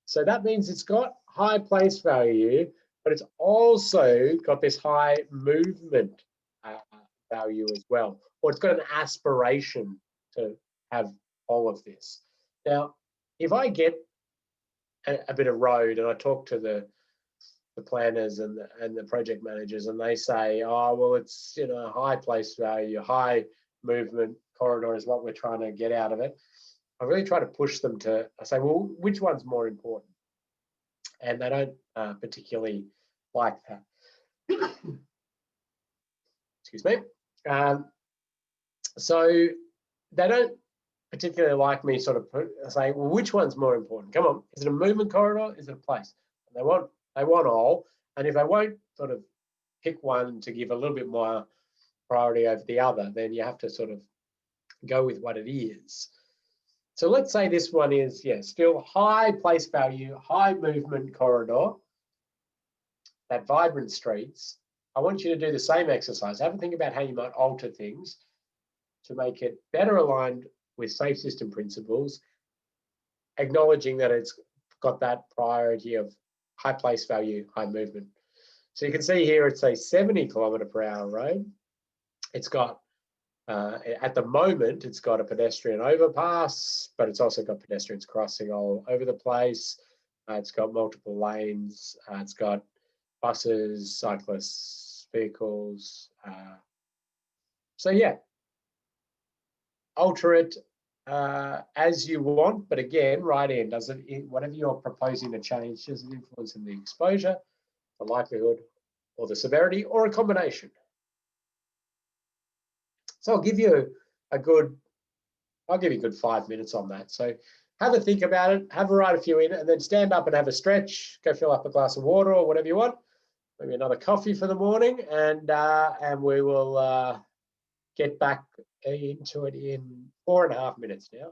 So that means it's got high place value, but it's also got this high movement value as well, or it's got an aspiration to have all of this. Now, if I get a bit of road and I talk to the planners and the project managers, and they say, oh, well, it's, you know, high place value, high movement corridor is what we're trying to get out of it, I really try to push them to, I say, well, which one's more important? And they don't particularly like that. Excuse me. So they don't particularly like me sort of say, well, which one's more important? Come on, is it a movement corridor? Is it a place? And they want all, and if they won't sort of pick one to give a little bit more priority over the other, then you have to sort of go with what it is. So let's say this one is, yeah, still high place value, high movement corridor, that vibrant streets. I want you to do the same exercise. Have a think about how you might alter things to make it better aligned with safe system principles, acknowledging that it's got that priority of high place value, high movement. So you can see here it's a 70 km/h road. It's got, at the moment, it's got a pedestrian overpass, but it's also got pedestrians crossing all over the place. It's got multiple lanes. It's got buses, cyclists, vehicles. So yeah, alter it as you want, but again, write in, does it, whatever you're proposing to change, does it influence in the exposure, the likelihood, or the severity, or a combination? So I'll give you a good 5 minutes on that. So have a think about it, have a write a few in, and then stand up and have a stretch, go fill up a glass of water or whatever you want, maybe another coffee for the morning, and we will get back into it in 4.5 minutes now.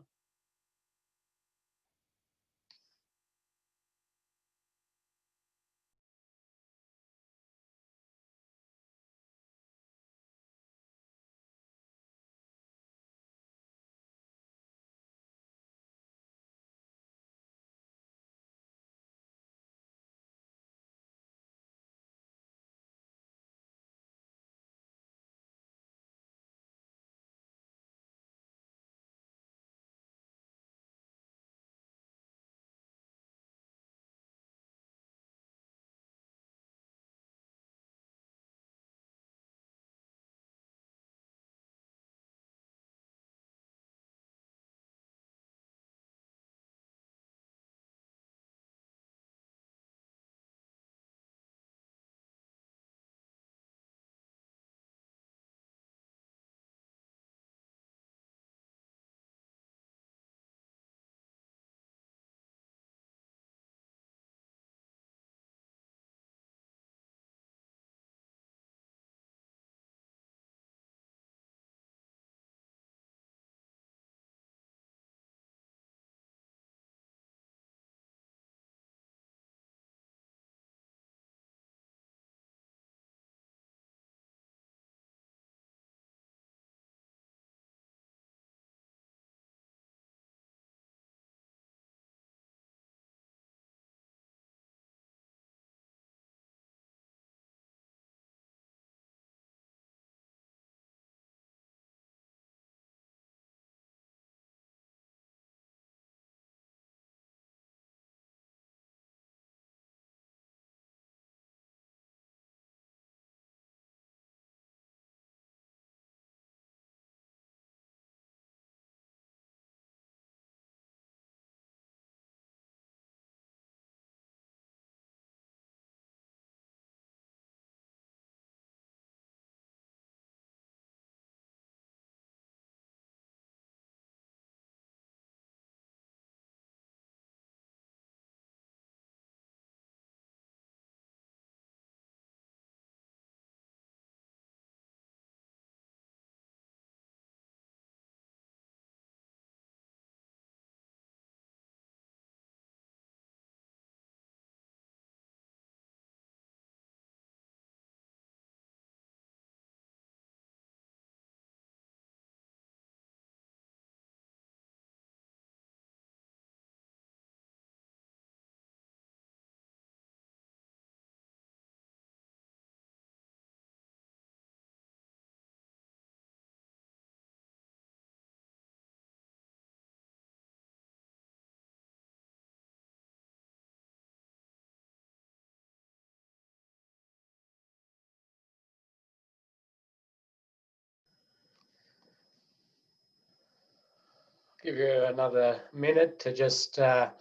Give you another minute to just get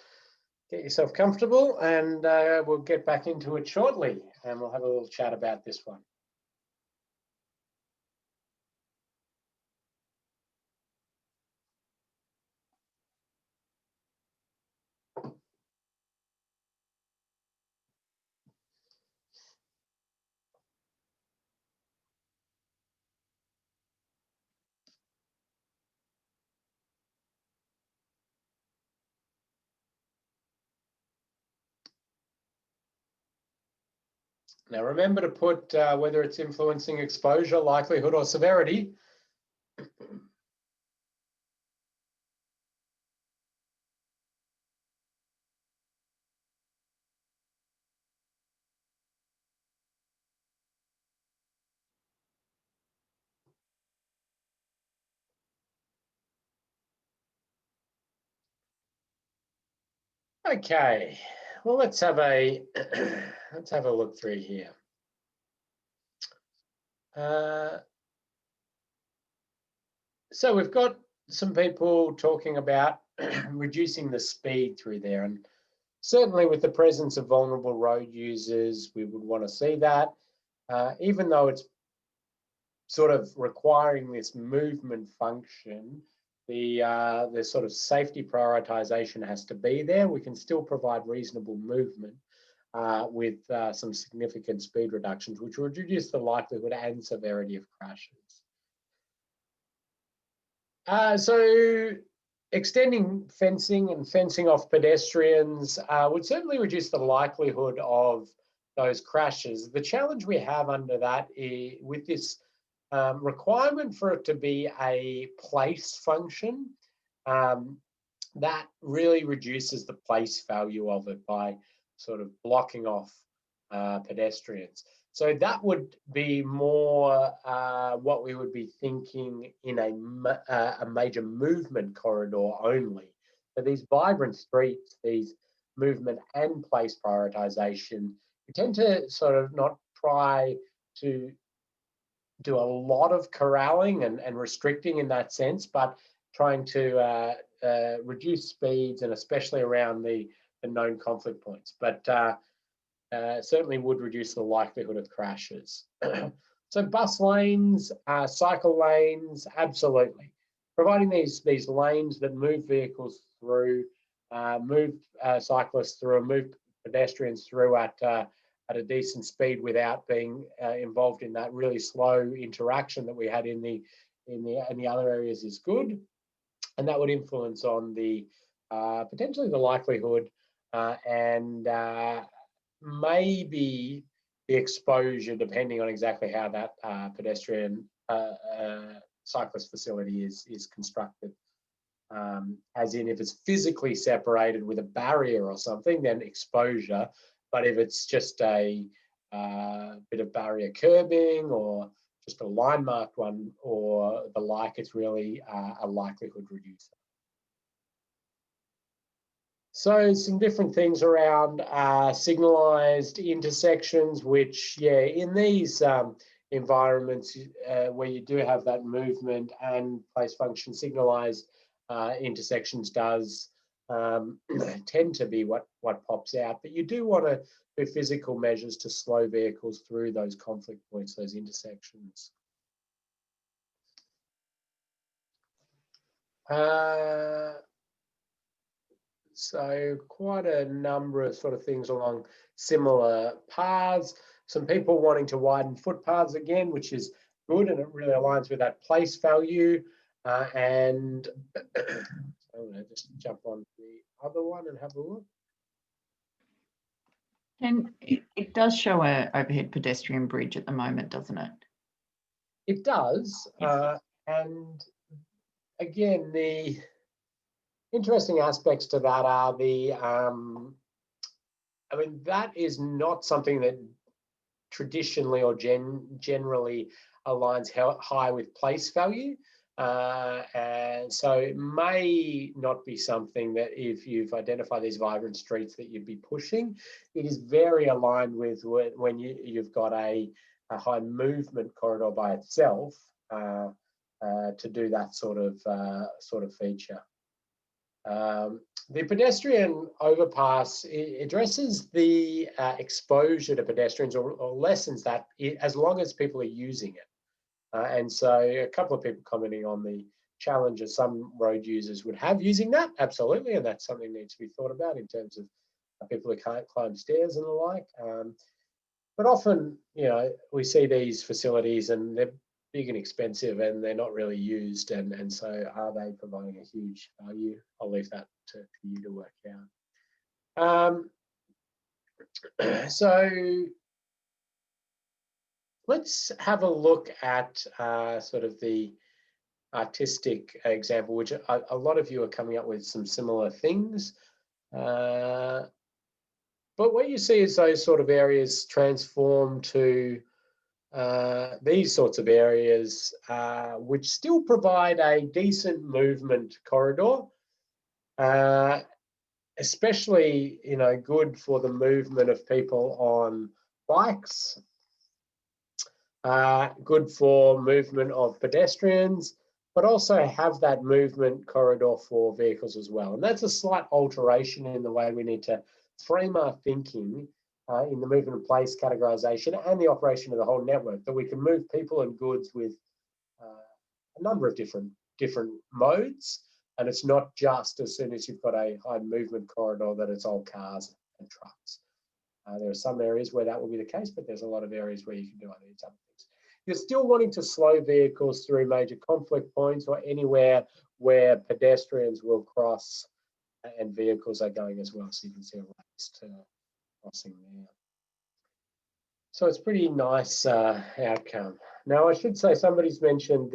yourself comfortable, and we'll get back into it shortly, and we'll have a little chat about this one. Now remember to put whether it's influencing exposure, likelihood, or severity. Okay, well, let's have a look through here. So we've got some people talking about reducing the speed through there, and certainly with the presence of vulnerable road users, we would want to see that, even though it's sort of requiring this movement function. The sort of safety prioritization has to be there. We can still provide reasonable movement with some significant speed reductions, which would reduce the likelihood and severity of crashes. So extending fencing and fencing off pedestrians would certainly reduce the likelihood of those crashes. The challenge we have under that is, with this requirement for it to be a place function, that really reduces the place value of it by sort of blocking off pedestrians. So that would be more what we would be thinking in a major movement corridor only. So these vibrant streets, these movement and place prioritization, we tend to sort of not try to do a lot of corralling and restricting in that sense, but trying to reduce speeds, and especially around the known conflict points. But certainly would reduce the likelihood of crashes. So bus lanes, cycle lanes, absolutely. Providing these lanes that move vehicles through, move cyclists through, move pedestrians through at a decent speed without being involved in that really slow interaction that we had in the other areas is good, and that would influence on the potentially the likelihood and maybe the exposure, depending on exactly how that pedestrian cyclist facility is constructed. As in, if it's physically separated with a barrier or something, then exposure. But if it's just a bit of barrier curbing or just a line marked one or the like, it's really a likelihood reducer. So some different things around signalized intersections, which, yeah, in these environments where you do have that movement and place function, signalized intersections does tend to be what pops out. But you do want to do physical measures to slow vehicles through those conflict points, those intersections. So quite a number of sort of things along similar paths. Some people wanting to widen footpaths again, which is good, and it really aligns with that place value. And I'm going to just jump on the other one and have a look. And it does show an overhead pedestrian bridge at the moment, doesn't it? It does. Yes. And again, the interesting aspects to that are I mean, that is not something that traditionally or generally aligns high with place value. And so it may not be something that, if you've identified these vibrant streets, that you'd be pushing. It is very aligned with when you've got a high movement corridor by itself to do that sort of feature. The pedestrian overpass addresses the exposure to pedestrians or lessens that as long as people are using it. And so a couple of people commenting on the challenges some road users would have using that, absolutely, and that's something that needs to be thought about in terms of people who can't climb stairs and the like. But often, you know, we see these facilities and they're big and expensive and they're not really used, and so are they providing a huge value? I'll leave that to you to work out. So let's have a look at sort of the artistic example, which a lot of you are coming up with some similar things. But what you see is those sort of areas transform to these sorts of areas, which still provide a decent movement corridor. especially, good for the movement of people on bikes, good for movement of pedestrians, but also have that movement corridor for vehicles as well. And that's a slight alteration in the way we need to frame our thinking in the movement in place categorization and the operation of the whole network, that we can move people and goods with a number of different modes. And it's not just as soon as you've got a high movement corridor that it's all cars and trucks. There are some areas where that will be the case, but there's a lot of areas where you can do other things. You're still wanting to slow vehicles through major conflict points or anywhere where pedestrians will cross and vehicles are going as well. So you can see a raised crossing there. So it's pretty nice outcome. Now, I should say somebody's mentioned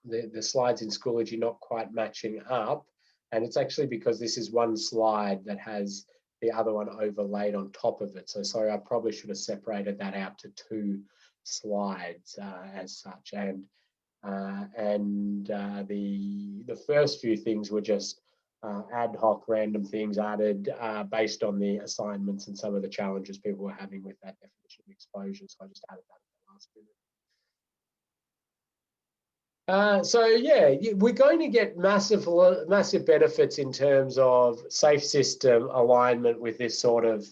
the slides in Schoology not quite matching up, and it's actually because this is one slide that has the other one overlaid on top of it. So sorry, I probably should have separated that out to 2 slides as such. And the first few things were just ad hoc random things added based on the assignments and some of the challenges people were having with that definition of exposure. So I just added that at the last minute. So yeah, we're going to get massive benefits in terms of safe system alignment with this sort of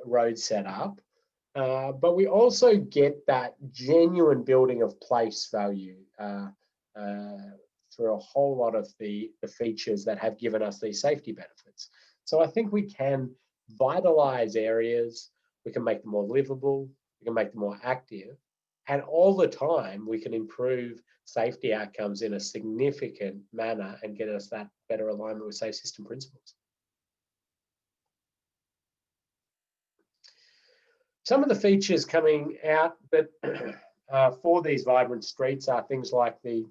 road setup, but we also get that genuine building of place value through a whole lot of the features that have given us these safety benefits. So I think we can vitalize areas, we can make them more livable, we can make them more active, and all the time we can improve safety outcomes in a significant manner and get us that better alignment with safe system principles. Some of the features coming out that for these vibrant streets are things like the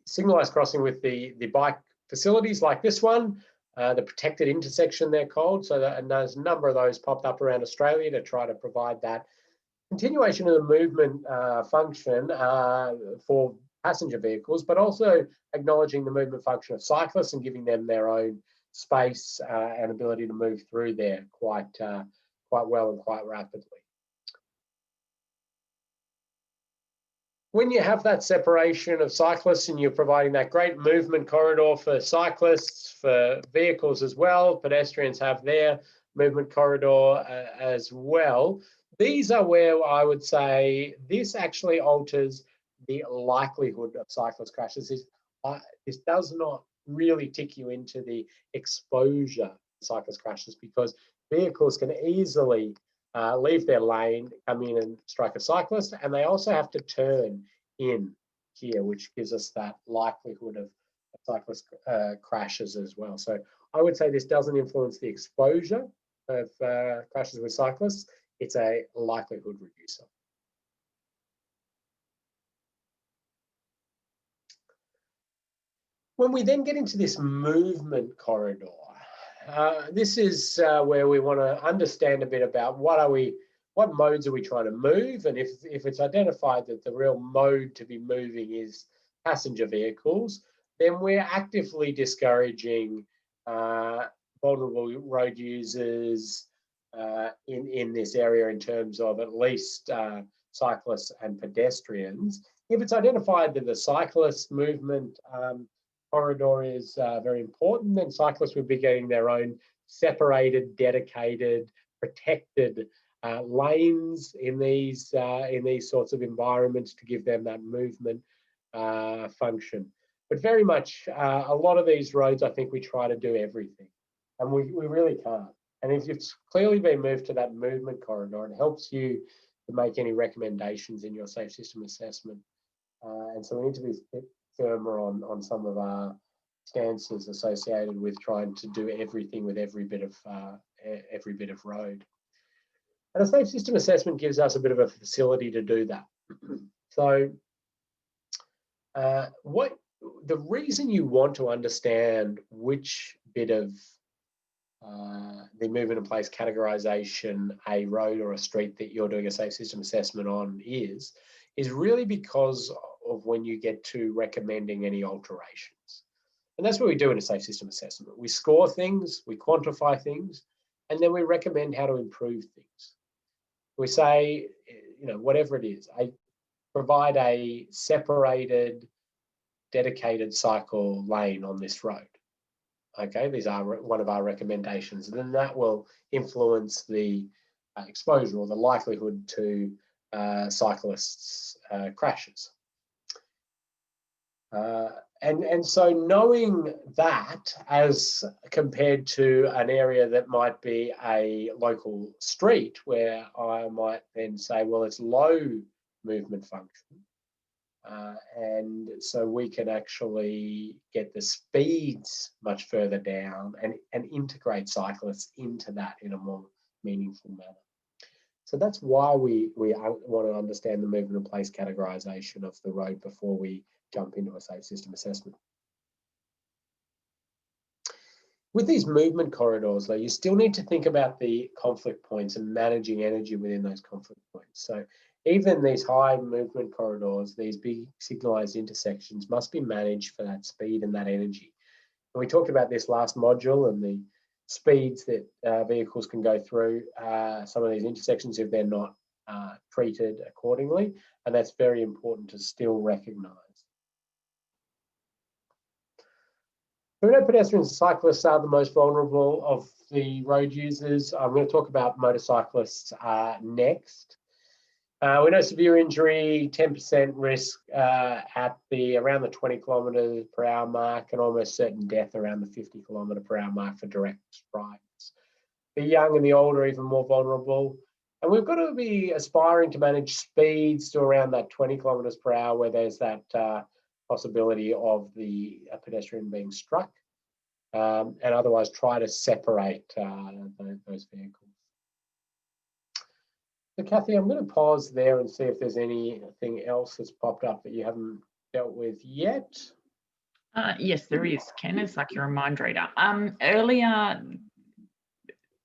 signalized crossing with the bike facilities like this one, the protected intersection they're called. So and there's a number of those popped up around Australia to try to provide that continuation of the movement function for passenger vehicles, but also acknowledging the movement function of cyclists and giving them their own space and ability to move through there quite well and quite rapidly. When you have that separation of cyclists and you're providing that great movement corridor for cyclists, for vehicles as well, pedestrians have their movement corridor as well. These are where I would say this actually alters the likelihood of cyclist crashes. This does not really tick you into the exposure to cyclist crashes because vehicles can easily leave their lane, come in and strike a cyclist, and they also have to turn in here, which gives us that likelihood of cyclist crashes as well. So I would say this doesn't influence the exposure of crashes with cyclists. It's a likelihood reducer. When we then get into this movement corridor, this is where we want to understand a bit about what modes are we trying to move, and if it's identified that the real mode to be moving is passenger vehicles, then we're actively discouraging vulnerable road users in this area in terms of at least cyclists and pedestrians. If it's identified that the cyclist movement corridor is very important, then cyclists would be getting their own separated, dedicated, protected lanes in these sorts of environments to give them that movement function. But very much, a lot of these roads, I think we try to do everything, and we really can't. And if it's clearly been moved to that movement corridor, it helps you to make any recommendations in your safe system assessment. And so we need to be firmer on some of our stances associated with trying to do everything with every bit of road. And a safe system assessment gives us a bit of a facility to do that. So the reason you want to understand which bit of the movement in place categorization a road or a street that you're doing a safe system assessment on is really because of when you get to recommending any alterations. And that's what we do in a safe system assessment. We score things, we quantify things, and then we recommend how to improve things. We say, you know, whatever it is, I provide a separated, dedicated cycle lane on this road. Okay, these are one of our recommendations. And then that will influence the exposure or the likelihood to cyclists' crashes. And so knowing that as compared to an area that might be a local street where I might then say, well, it's low movement function. And so we can actually get the speeds much further down and integrate cyclists into that in a more meaningful manner. So that's why we want to understand the movement and place categorization of the road before we jump into a safe system assessment. With these movement corridors, though, you still need to think about the conflict points and managing energy within those conflict points. So even these high movement corridors, these big signalized intersections must be managed for that speed and that energy. And we talked about this last module and the speeds that vehicles can go through some of these intersections if they're not treated accordingly. And that's very important to still recognize. We know pedestrians and cyclists are the most vulnerable of the road users. I'm going to talk about motorcyclists next. We know severe injury, 10% risk at around the 20 kilometres per hour mark, and almost certain death around the 50 kilometre per hour mark for direct strikes. The young and the old are even more vulnerable. And we've got to be aspiring to manage speeds to around that 20 kilometres per hour where there's that possibility of the pedestrian being struck, and otherwise try to separate those vehicles. So Kathy, I'm going to pause there and see if there's anything else that's popped up that you haven't dealt with yet. Yes, there is, Ken. It's like your mind reader. Earlier,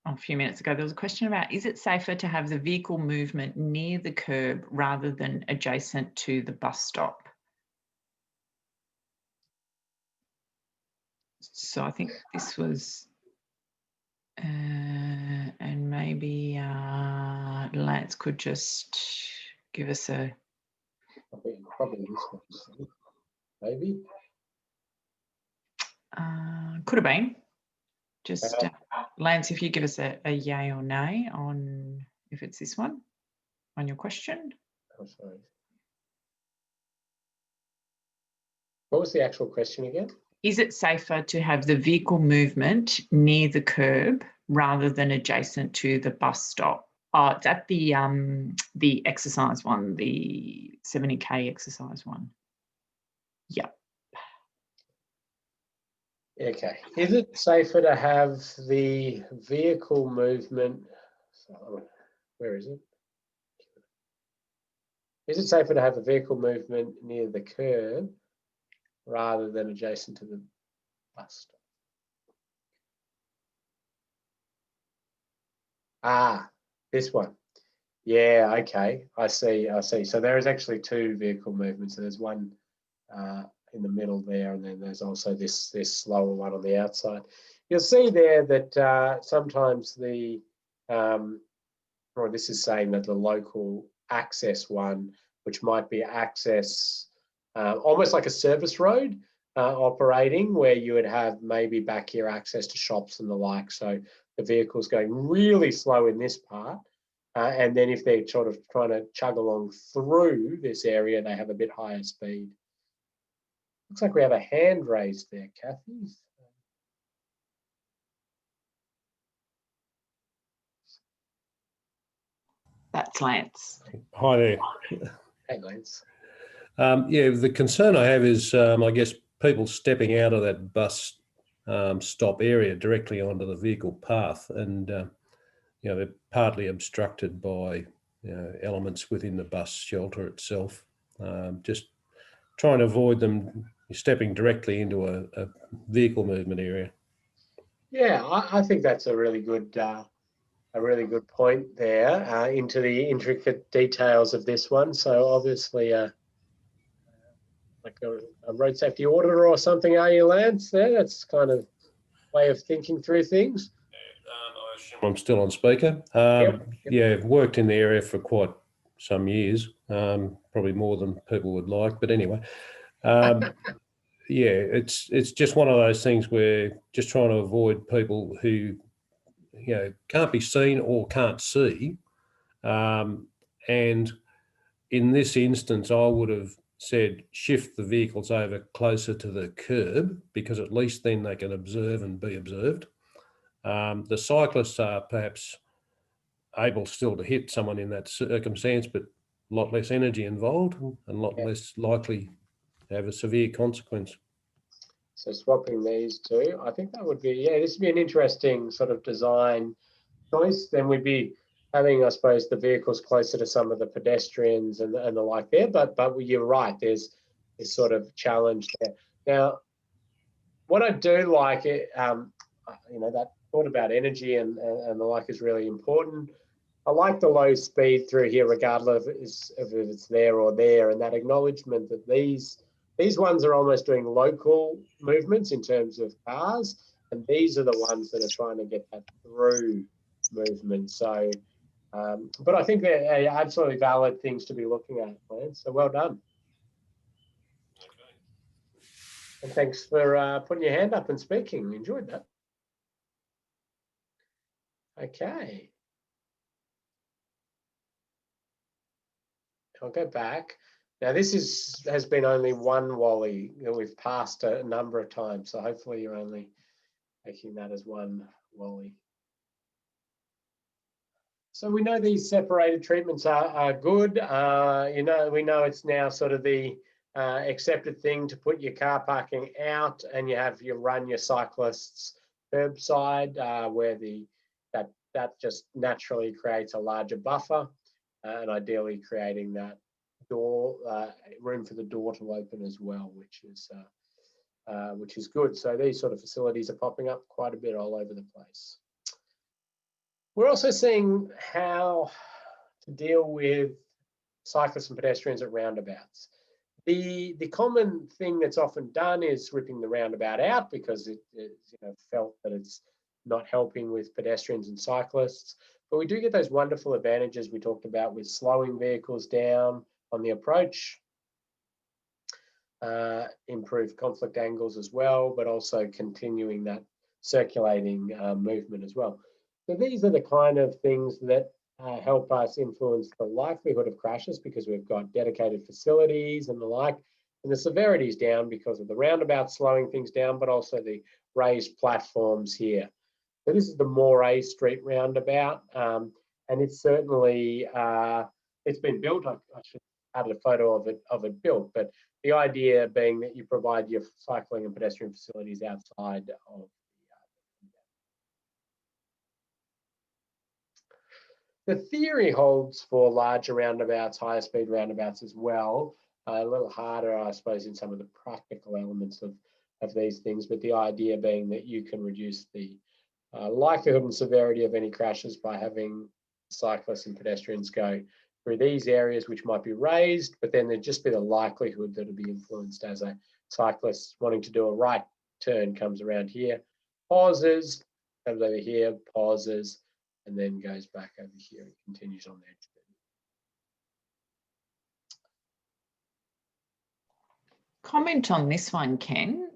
a few minutes ago, there was a question about, is it safer to have the vehicle movement near the curb rather than adjacent to the bus stop? So I think this was, and maybe Lance could just give us a... Probably this one, maybe. Could have been. Just Lance, if you give us a yay or nay on if it's this one, on your question. Oh, sorry. What was the actual question again? Is it safer to have the vehicle movement near the curb rather than adjacent to the bus stop? Oh, it's at the exercise one, the 70K exercise one. Yep. Okay. Is it safer to have the vehicle movement? Where is it? Is it safer to have the vehicle movement near the curb rather than adjacent to the bus stop? Ah, this one. Yeah, okay. I see. So there is actually two vehicle movements. So there's one in the middle there, and then there's also this slower one on the outside. You'll see there that sometimes the, or this is saying that the local access one, which might be access almost like a service road operating, where you would have maybe back here access to shops and the like. So the vehicle's going really slow in this part. And then if they're sort of trying to chug along through this area, they have a bit higher speed. Looks like we have a hand raised there, Kathy. That's Lance. Hi there. Hey, Lance. Yeah, the concern I have is, I guess, people stepping out of that bus stop area directly onto the vehicle path, and you know, they're partly obstructed by elements within the bus shelter itself. Just trying to avoid them stepping directly into a vehicle movement area. Yeah, I think that's a really good point there into the intricate details of this one. So obviously like a road safety auditor or something, are you, Lance? There, that's kind of way of thinking through things. I'm still on speaker. Yep. Yeah, worked in the area for quite some years, probably more than people would like. But anyway, yeah, it's just one of those things where just trying to avoid people who, you know, can't be seen or can't see. And in this instance, I would have said shift the vehicles over closer to the curb, because at least then they can observe and be observed. The cyclists are perhaps able still to hit someone in that circumstance, but a lot less energy involved and a lot less likely to have a severe consequence. So swapping these two, I think that would be, yeah, this would be an interesting sort of design choice. Then we'd be having, I suppose, the vehicles closer to some of the pedestrians and the like there. But you're right, there's this sort of challenge there. Now, what I do like, it, you know, that thought about energy and the like is really important. I like the low speed through here, regardless of if it's there or there, and that acknowledgement that these ones are almost doing local movements in terms of cars, and these are the ones that are trying to get that through movement. So, but I think they're absolutely valid things to be looking at, Lance. So well done. Okay. And thanks for putting your hand up and speaking. Enjoyed that. Okay. I'll go back. Now this has been only one Wally that we've passed a number of times, so hopefully you're only taking that as one Wally. So we know these separated treatments are good. You know, we know it's now sort of the accepted thing to put your car parking out, and you run your cyclists curbside, where that just naturally creates a larger buffer, and ideally creating that door room for the door to open as well, which is good. So these sort of facilities are popping up quite a bit all over the place. We're also seeing how to deal with cyclists and pedestrians at roundabouts. The common thing that's often done is ripping the roundabout out because it felt that it's not helping with pedestrians and cyclists. But we do get those wonderful advantages we talked about with slowing vehicles down on the approach, improve conflict angles as well, but also continuing that circulating movement as well. So these are the kind of things that help us influence the likelihood of crashes, because we've got dedicated facilities and the like, and the severity is down because of the roundabout slowing things down, but also the raised platforms here. So this is the Moray Street roundabout, and it's certainly it's been built. I should add a photo of it built, but the idea being that you provide your cycling and pedestrian facilities outside of the theory holds for larger roundabouts, higher speed roundabouts as well. A little harder, I suppose, in some of the practical elements of these things, but the idea being that you can reduce the likelihood and severity of any crashes by having cyclists and pedestrians go through these areas, which might be raised, but then there'd just be the likelihood that it'd be influenced as a cyclist wanting to do a right turn comes around here, pauses, comes over here, pauses, and then goes back over here and continues on their journey. Comment on this one, Ken,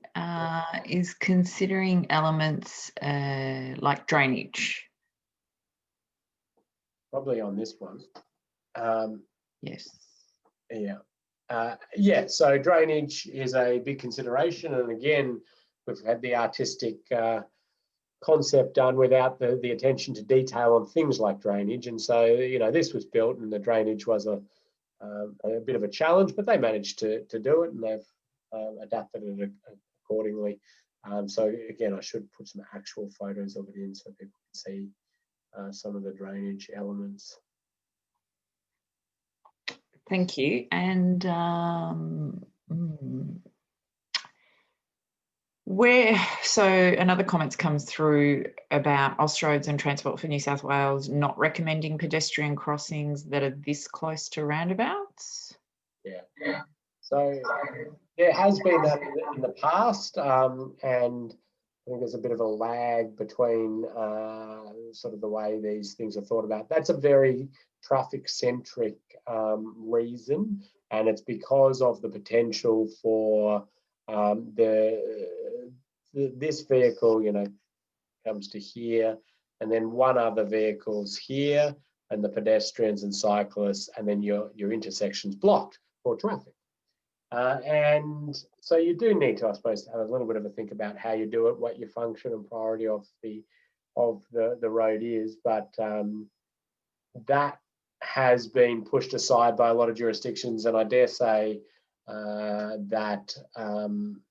is considering elements like drainage. Probably on this one. Yes. Yeah. Yeah, so drainage is a big consideration. And again, we've had the artistic concept done without the attention to detail on things like drainage. And so, you know, this was built and the drainage was a bit of a challenge, but they managed to do it, and they've adapted it accordingly. So again, I should put some actual photos of it in so people can see some of the drainage elements. Thank you. And so another comments comes through about Austroads and Transport for New South Wales not recommending pedestrian crossings that are this close to roundabouts. Yeah. So there has been that in the past, and I think there's a bit of a lag between sort of the way these things are thought about. That's a very traffic-centric reason, and it's because of the potential for this vehicle, you know, comes to here, and then one other vehicle's here, and the pedestrians and cyclists, and then your intersection's blocked for traffic. And so you do need to, I suppose, have a little bit of a think about how you do it, what your function and priority of the road is. But that has been pushed aside by a lot of jurisdictions, and I dare say that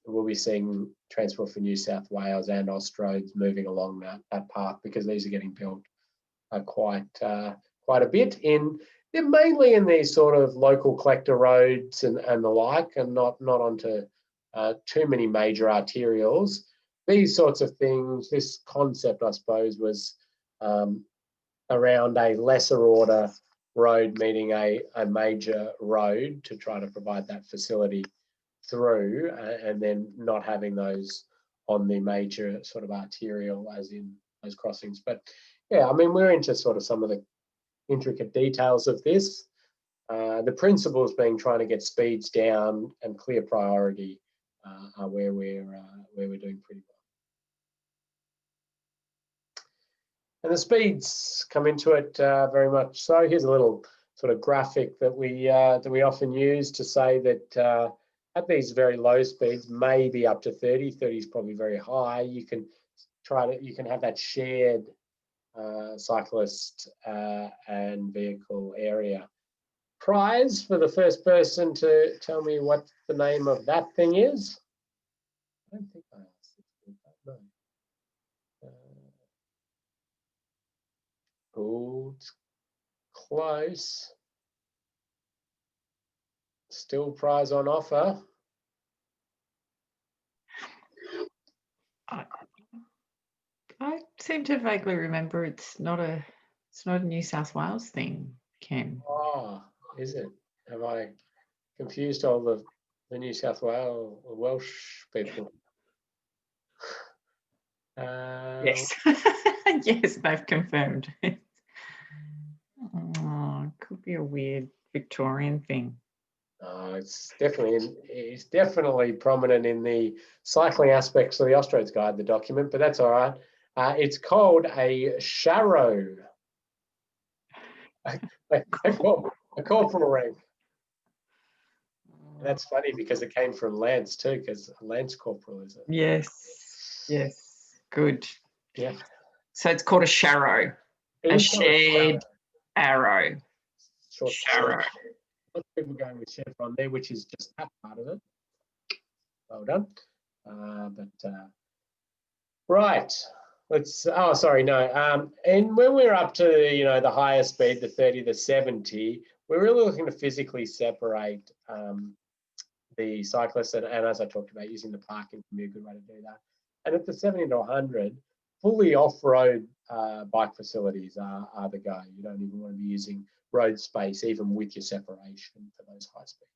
we'll be seeing Transport for New South Wales and Austroads moving along that path, because these are getting built quite a bit in. They're mainly in these sort of local collector roads and the like, and not onto too many major arterials. These sorts of things, this concept, I suppose, was around a lesser order road meeting a major road to try to provide that facility through, and then not having those on the major sort of arterial, as in those crossings. But yeah, I mean, we're into sort of some of the intricate details of this. The principles being trying to get speeds down and clear priority are where we're doing pretty well. And the speeds come into it very much so. Here's a little sort of graphic that we often use to say that at these very low speeds, maybe up to 30. 30 is probably very high. You can have that shared cyclist and vehicle area. Prize for the first person to tell me what the name of that thing is. I don't think I asked this, no. Oh, it's close. Still prize on offer. I seem to vaguely remember it's not a New South Wales thing, Ken. Oh, is it? Have I confused all the New South Wales Welsh people? Yes. Yes, they've confirmed. Oh, it could be a weird Victorian thing. It's definitely prominent in the cycling aspects of the Austroads Guide, the document, but that's all right. It's called a sharrow. A corporal rank. And that's funny because it came from Lance too, because Lance Corporal is it? Yes, good. Yeah. So it's called a sharrow, a shared arrow. Sharrow. A lot of people going with chevron there, which is just that part of it. Well done. Right. Oh, sorry, no. And when we're up to, the higher speed, the 30, the 70, we're really looking to physically separate the cyclists, and as I talked about, using the parking can be a good way to do that. And at the 70 to 100, fully off-road bike facilities are the go. You don't even want to be using road space, even with your separation for those high speeds.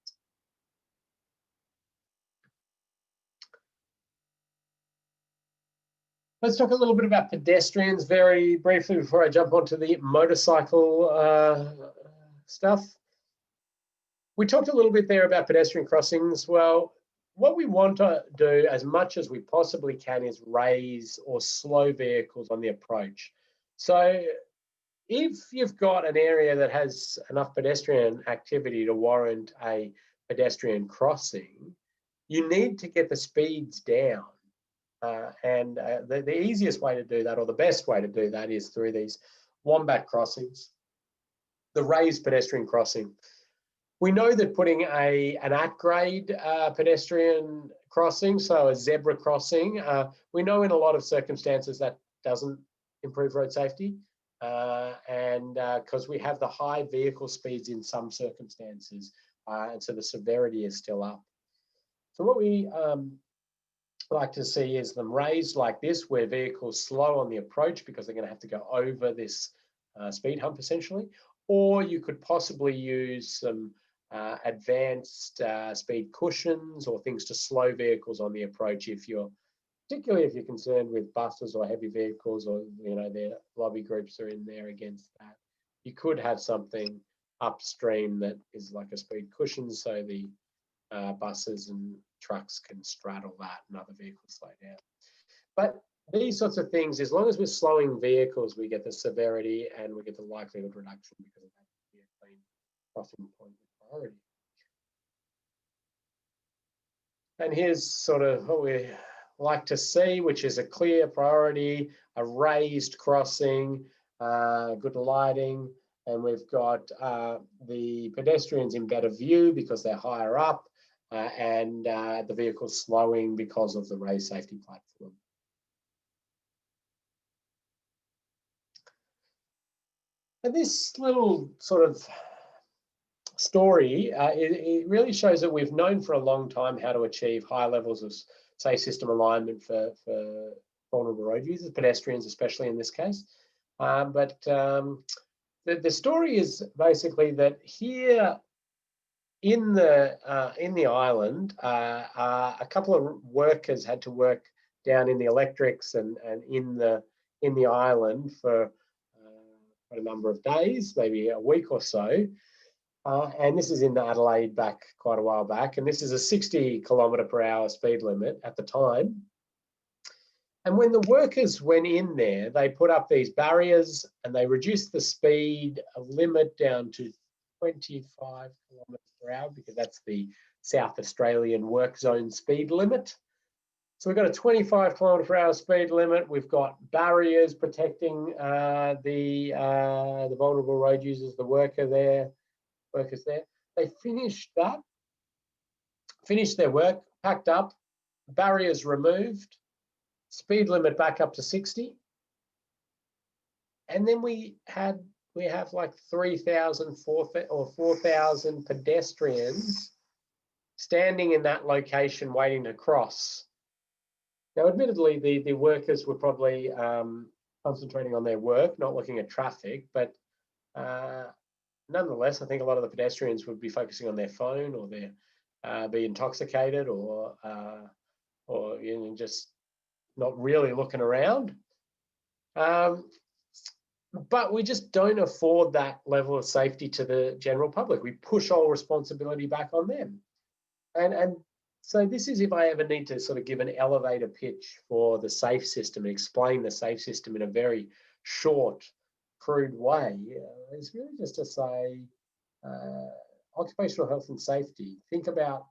Let's talk a little bit about pedestrians very briefly before I jump onto the motorcycle stuff. We talked a little bit there about pedestrian crossings. Well, what we want to do as much as we possibly can is raise or slow vehicles on the approach. So if you've got an area that has enough pedestrian activity to warrant a pedestrian crossing, you need to get the speeds down. The easiest way to do that, or the best way to do that, is through these wombat crossings, the raised pedestrian crossing. We know that putting an at-grade pedestrian crossing, so a zebra crossing, we know in a lot of circumstances that doesn't improve road safety, and because we have the high vehicle speeds in some circumstances, and so the severity is still up. So what we like to see is them raised like this, where vehicles slow on the approach because they're going to have to go over this speed hump essentially, or you could possibly use some advanced speed cushions or things to slow vehicles on the approach, particularly if you're concerned with buses or heavy vehicles, or their lobby groups are in there against that. You could have something upstream that is like a speed cushion, so the buses and trucks can straddle that and other vehicles slow down. But these sorts of things, as long as we're slowing vehicles, we get the severity and we get the likelihood reduction, because of that to be a clean crossing point of priority. And here's sort of what we like to see, which is a clear priority, a raised crossing, good lighting, and we've got the pedestrians in better view because they're higher up, and the vehicle slowing because of the raised safety platform. And this little sort of story, it really shows that we've known for a long time how to achieve high levels of safe system alignment for vulnerable road users, pedestrians especially in this case. But the story is basically that here in the island, a couple of workers had to work down in the electrics and in the island for a number of days, maybe a week or so. And this is in Adelaide back quite a while back. And this is a 60 km/h speed limit at the time. And when the workers went in there, they put up these barriers and they reduced the speed limit down to 25 km/h, because that's the South Australian work zone speed limit. So we've got a 25 km/h speed limit. We've got barriers protecting the vulnerable road users, the workers there. They finished their work, packed up, barriers removed, speed limit back up to 60. And then we have like 3,000 or 4,000 pedestrians standing in that location waiting to cross. Now, admittedly, the workers were probably concentrating on their work, not looking at traffic, but nonetheless, I think a lot of the pedestrians would be focusing on their phone, or be intoxicated, or just not really looking around. But we just don't afford that level of safety to the general public. We push all responsibility back on them. And so this is if I ever need to sort of give an elevator pitch for the safe system and explain the safe system in a very short, crude way. It's really just to say occupational health and safety. Think about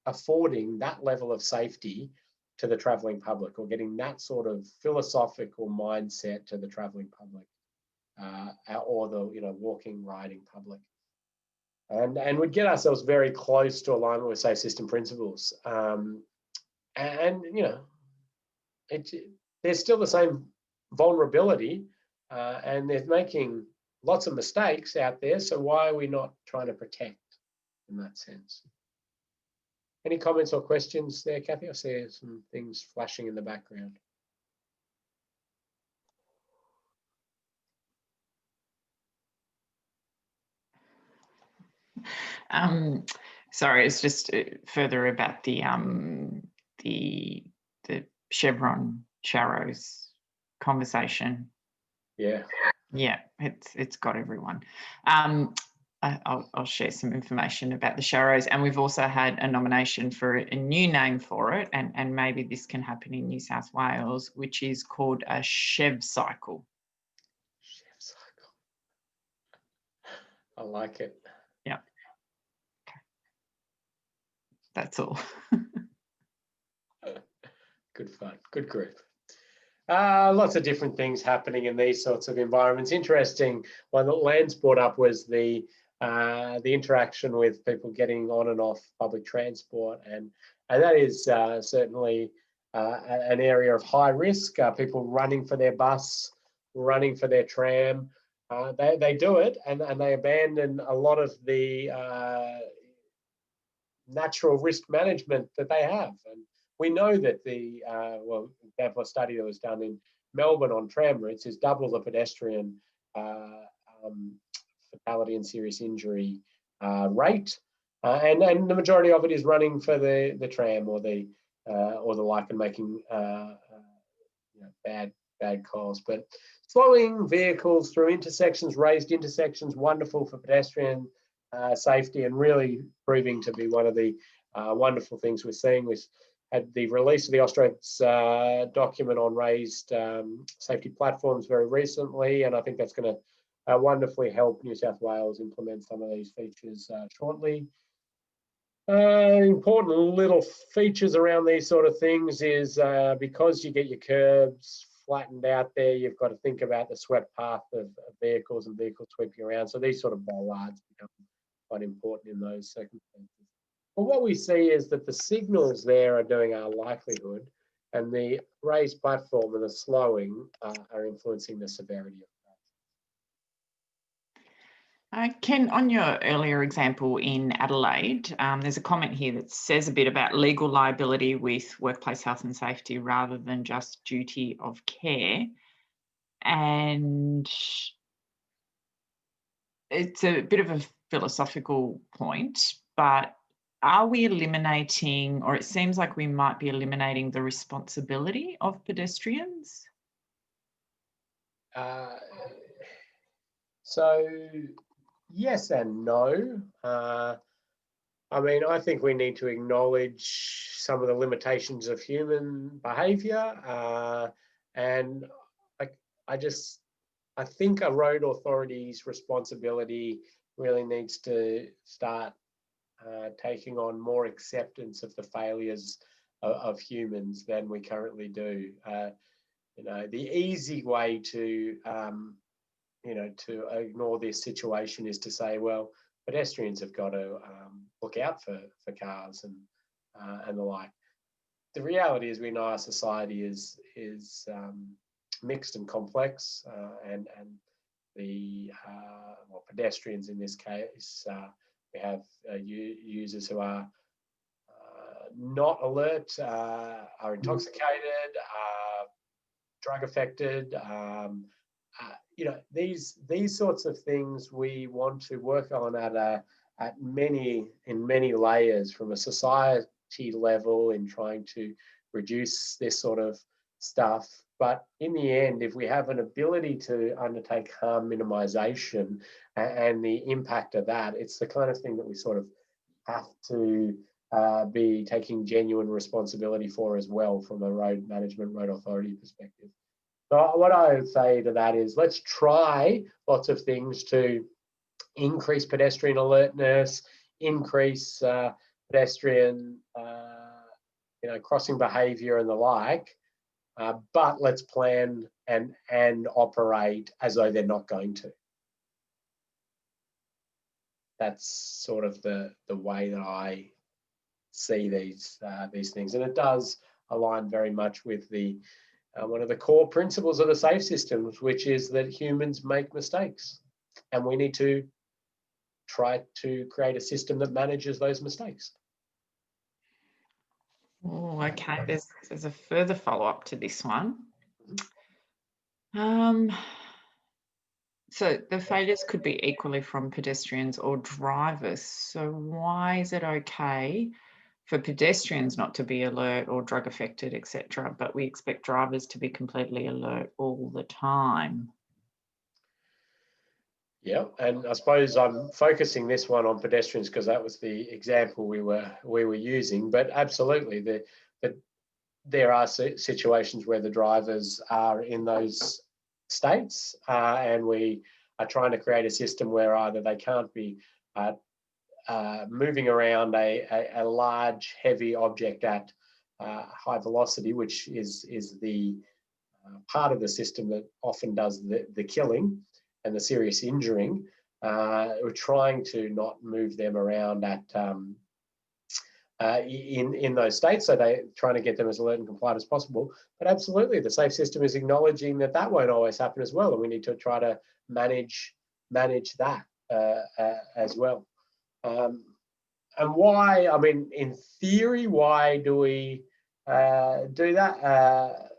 affording that level of safety to the travelling public, or getting that sort of philosophical mindset to the travelling public, or the walking, riding public. And we'd get ourselves very close to alignment with safe system principles. There's still the same vulnerability, and they're making lots of mistakes out there. So why are we not trying to protect in that sense? Any comments or questions there, Kathy? I see some things flashing in the background. Sorry, it's just further about the Chevron Sharrows conversation. Yeah, it's got everyone. I'll share some information about the Sharrows, and we've also had a nomination for a new name for it, and maybe this can happen in New South Wales, which is called a Chev Cycle. Chev Cycle. I like it. Yeah. Okay. That's all. Good fun. Good group. Lots of different things happening in these sorts of environments. Interesting one that Lance brought up was the interaction with people getting on and off public transport, and that is certainly an area of high risk. People running for their bus, running for their tram. They do it, and they abandon a lot of the natural risk management that they have. And we know that for example, a study that was done in Melbourne on tram routes is double the pedestrian fatality and serious injury rate, and the majority of it is running for the tram or the like, and making bad calls. But slowing vehicles through intersections, raised intersections, wonderful for pedestrian safety, and really proving to be one of the wonderful things we're seeing. We had the release of the Australis document on raised safety platforms very recently, and I think that's going to wonderfully help New South Wales implement some of these features shortly. Important little features around these sort of things is because you get your curbs flattened out there, you've got to think about the swept path of vehicles and vehicles sweeping around. So these sort of bollards become quite important in those circumstances. But what we see is that the signals there are doing our likelihood, and the raised platform and the slowing are influencing the severity of Ken, on your earlier example in Adelaide, there's a comment here that says a bit about legal liability with workplace health and safety rather than just duty of care. And it's a bit of a philosophical point, but are we eliminating, or it seems like we might be eliminating, the responsibility of pedestrians? So yes and no. I mean, I think we need to acknowledge some of the limitations of human behaviour, and I think a road authority's responsibility really needs to start taking on more acceptance of the failures of humans than we currently do. You know, the easy way to to ignore this situation is to say, well, pedestrians have got to look out for cars and the like. The reality is, we know our society is mixed and complex, and the pedestrians in this case, we have users who are not alert, are intoxicated, are drug affected. You know, these sorts of things we want to work on in many layers, from a society level, in trying to reduce this sort of stuff. But in the end, if we have an ability to undertake harm minimisation and the impact of that, it's the kind of thing that we sort of have to be taking genuine responsibility for as well, from a road management, road authority perspective. So what I would say to that is, let's try lots of things to increase pedestrian alertness, increase pedestrian crossing behaviour and the like, but let's plan and operate as though they're not going to. That's sort of the way that I see these things, and it does align very much with the one of the core principles of the SAFE systems, which is that humans make mistakes, and we need to try to create a system that manages those mistakes. Oh, okay. There's a further follow-up to this one. So the failures could be equally from pedestrians or drivers. So why is it okay for pedestrians not to be alert or drug affected, etc., but we expect drivers to be completely alert all the time? Yeah, and I suppose I'm focusing this one on pedestrians because that was the example we were using. But absolutely, there are situations where the drivers are in those states, and we are trying to create a system where either they can't be moving around a large, heavy object at high velocity, which is the part of the system that often does the killing and the serious injuring. We're trying to not move them around at in those states, so they're trying to get them as alert and compliant as possible. But absolutely, the SAFE system is acknowledging that that won't always happen as well, and we need to try to manage that as well. And why? I mean, in theory, why do we do that?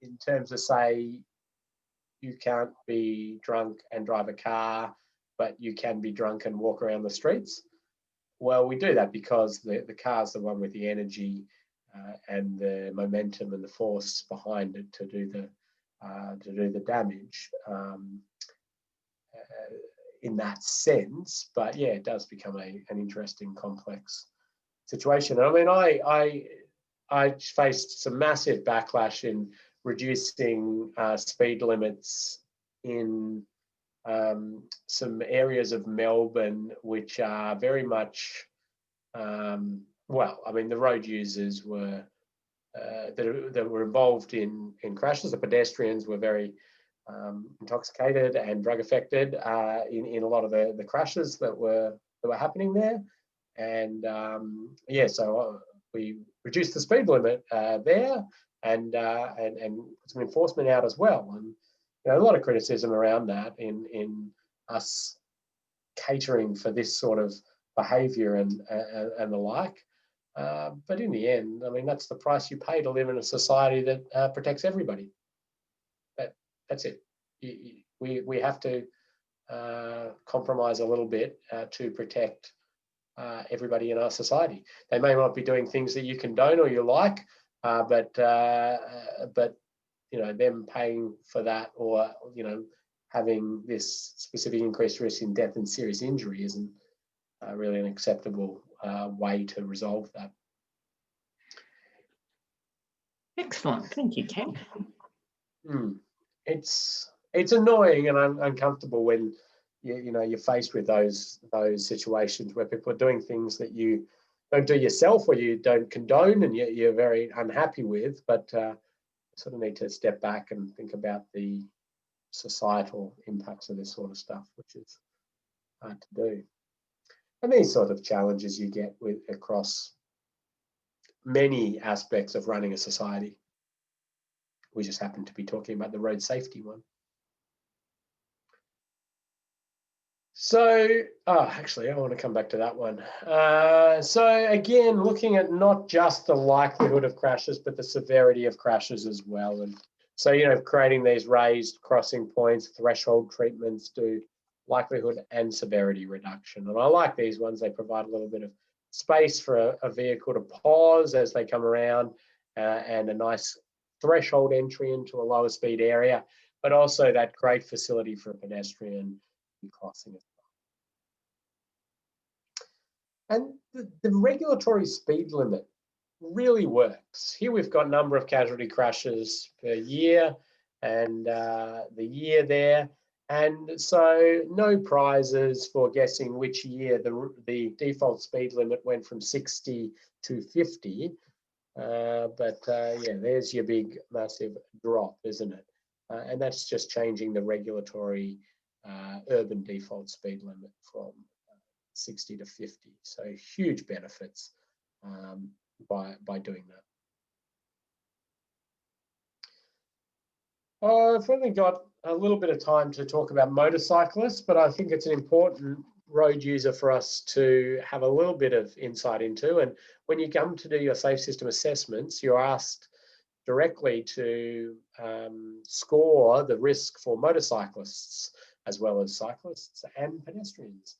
In terms of, say, you can't be drunk and drive a car, but you can be drunk and walk around the streets. Well, we do that because the car's the one with the energy and the momentum and the force behind it to do the damage in that sense. But yeah, it does become an interesting, complex situation. I mean, I faced some massive backlash in reducing speed limits in some areas of Melbourne, which are very much, well, I mean, the road users were that were involved in crashes. The pedestrians were very intoxicated and drug affected in a lot of the crashes that were happening there. And yeah, so we reduced the speed limit there and put some enforcement out as well. And you know, a lot of criticism around that in us catering for this sort of behaviour and the like. But in the end, I mean, that's the price you pay to live in a society that protects everybody. That's it. We have to compromise a little bit to protect everybody in our society. They may not be doing things that you condone or you like, but you know, them paying for that, or you know, having this specific increased risk in death and serious injury isn't really an acceptable way to resolve that. Excellent, thank you, Ken. It's annoying and uncomfortable when you know, you're faced with those situations where people are doing things that you don't do yourself or you don't condone and you're very unhappy with, but sort of need to step back and think about the societal impacts of this sort of stuff, which is hard to do. And these sort of challenges you get with across many aspects of running a society. We just happen to be talking about the road safety one. So, actually, I want to come back to that one. So again, looking at not just the likelihood of crashes, but the severity of crashes as well. And so, you know, creating these raised crossing points, threshold treatments do likelihood and severity reduction. And I like these ones. They provide a little bit of space for a vehicle to pause as they come around and a nice threshold entry into a lower speed area, but also that great facility for a pedestrian crossing as well. And the regulatory speed limit really works. Here we've got number of casualty crashes per year and the year there. And so no prizes for guessing which year the default speed limit went from 60 to 50. But yeah, there's your big massive drop, isn't it? And that's just changing the regulatory urban default speed limit from 60 to 50. So huge benefits by doing that. I've only got a little bit of time to talk about motorcyclists, but I think it's an important road user for us to have a little bit of insight into. And when you come to do your safe system assessments, you're asked directly to score the risk for motorcyclists as well as cyclists and pedestrians.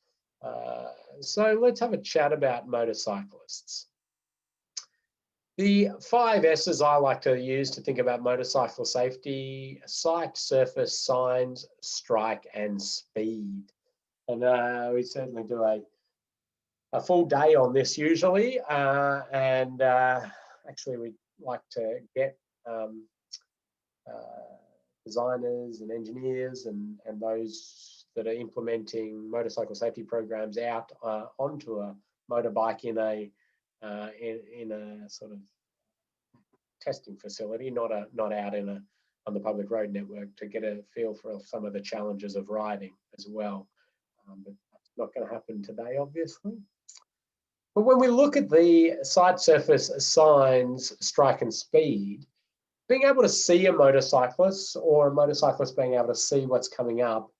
So let's have a chat about motorcyclists. The 5 S's I like to use to think about motorcycle safety: sight, surface, signs, strike, and speed. And we certainly do a full day on this usually. And actually we like to get designers and engineers and those that are implementing motorcycle safety programs out onto a motorbike in a sort of testing facility, not out on the public road network, to get a feel for some of the challenges of riding as well. But that's not going to happen today, obviously. But when we look at the sight, surface, signs, strike, and speed, being able to see a motorcyclist or a motorcyclist being able to see what's coming up,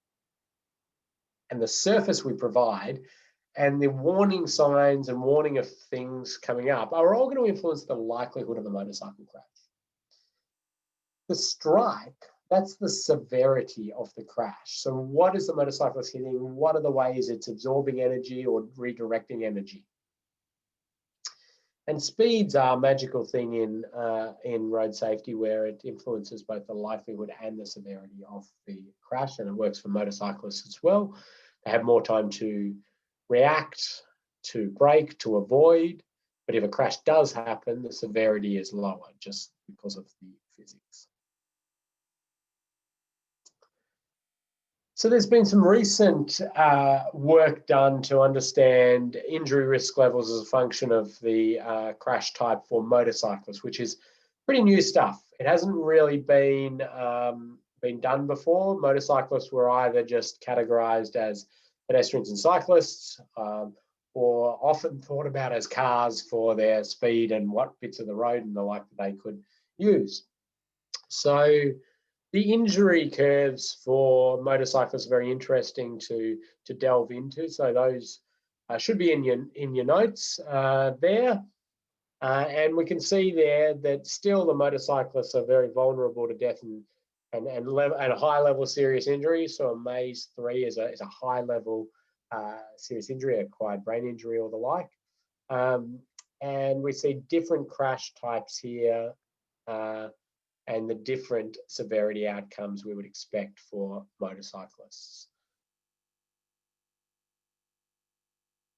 and the surface we provide, and the warning signs and warning of things coming up are all going to influence the likelihood of a motorcycle crash. The strike That's the severity of the crash. So what is the motorcyclist hitting? What are the ways it's absorbing energy or redirecting energy? And speeds are a magical thing in road safety, where it influences both the likelihood and the severity of the crash, and it works for motorcyclists as well. They have more time to react, to brake, to avoid. But if a crash does happen, the severity is lower just because of the physics. So there's been some recent work done to understand injury risk levels as a function of the crash type for motorcyclists, which is pretty new stuff. It hasn't really been done before. Motorcyclists were either just categorized as pedestrians and cyclists, or often thought about as cars for their speed and what bits of the road and the like that they could use. So the injury curves for motorcyclists are very interesting to delve into. So those should be in your notes there. And we can see there that still the motorcyclists are very vulnerable to death and high level serious injury. So a MAZE 3 is a high level serious injury, acquired brain injury or the like. And we see different crash types here and the different severity outcomes we would expect for motorcyclists.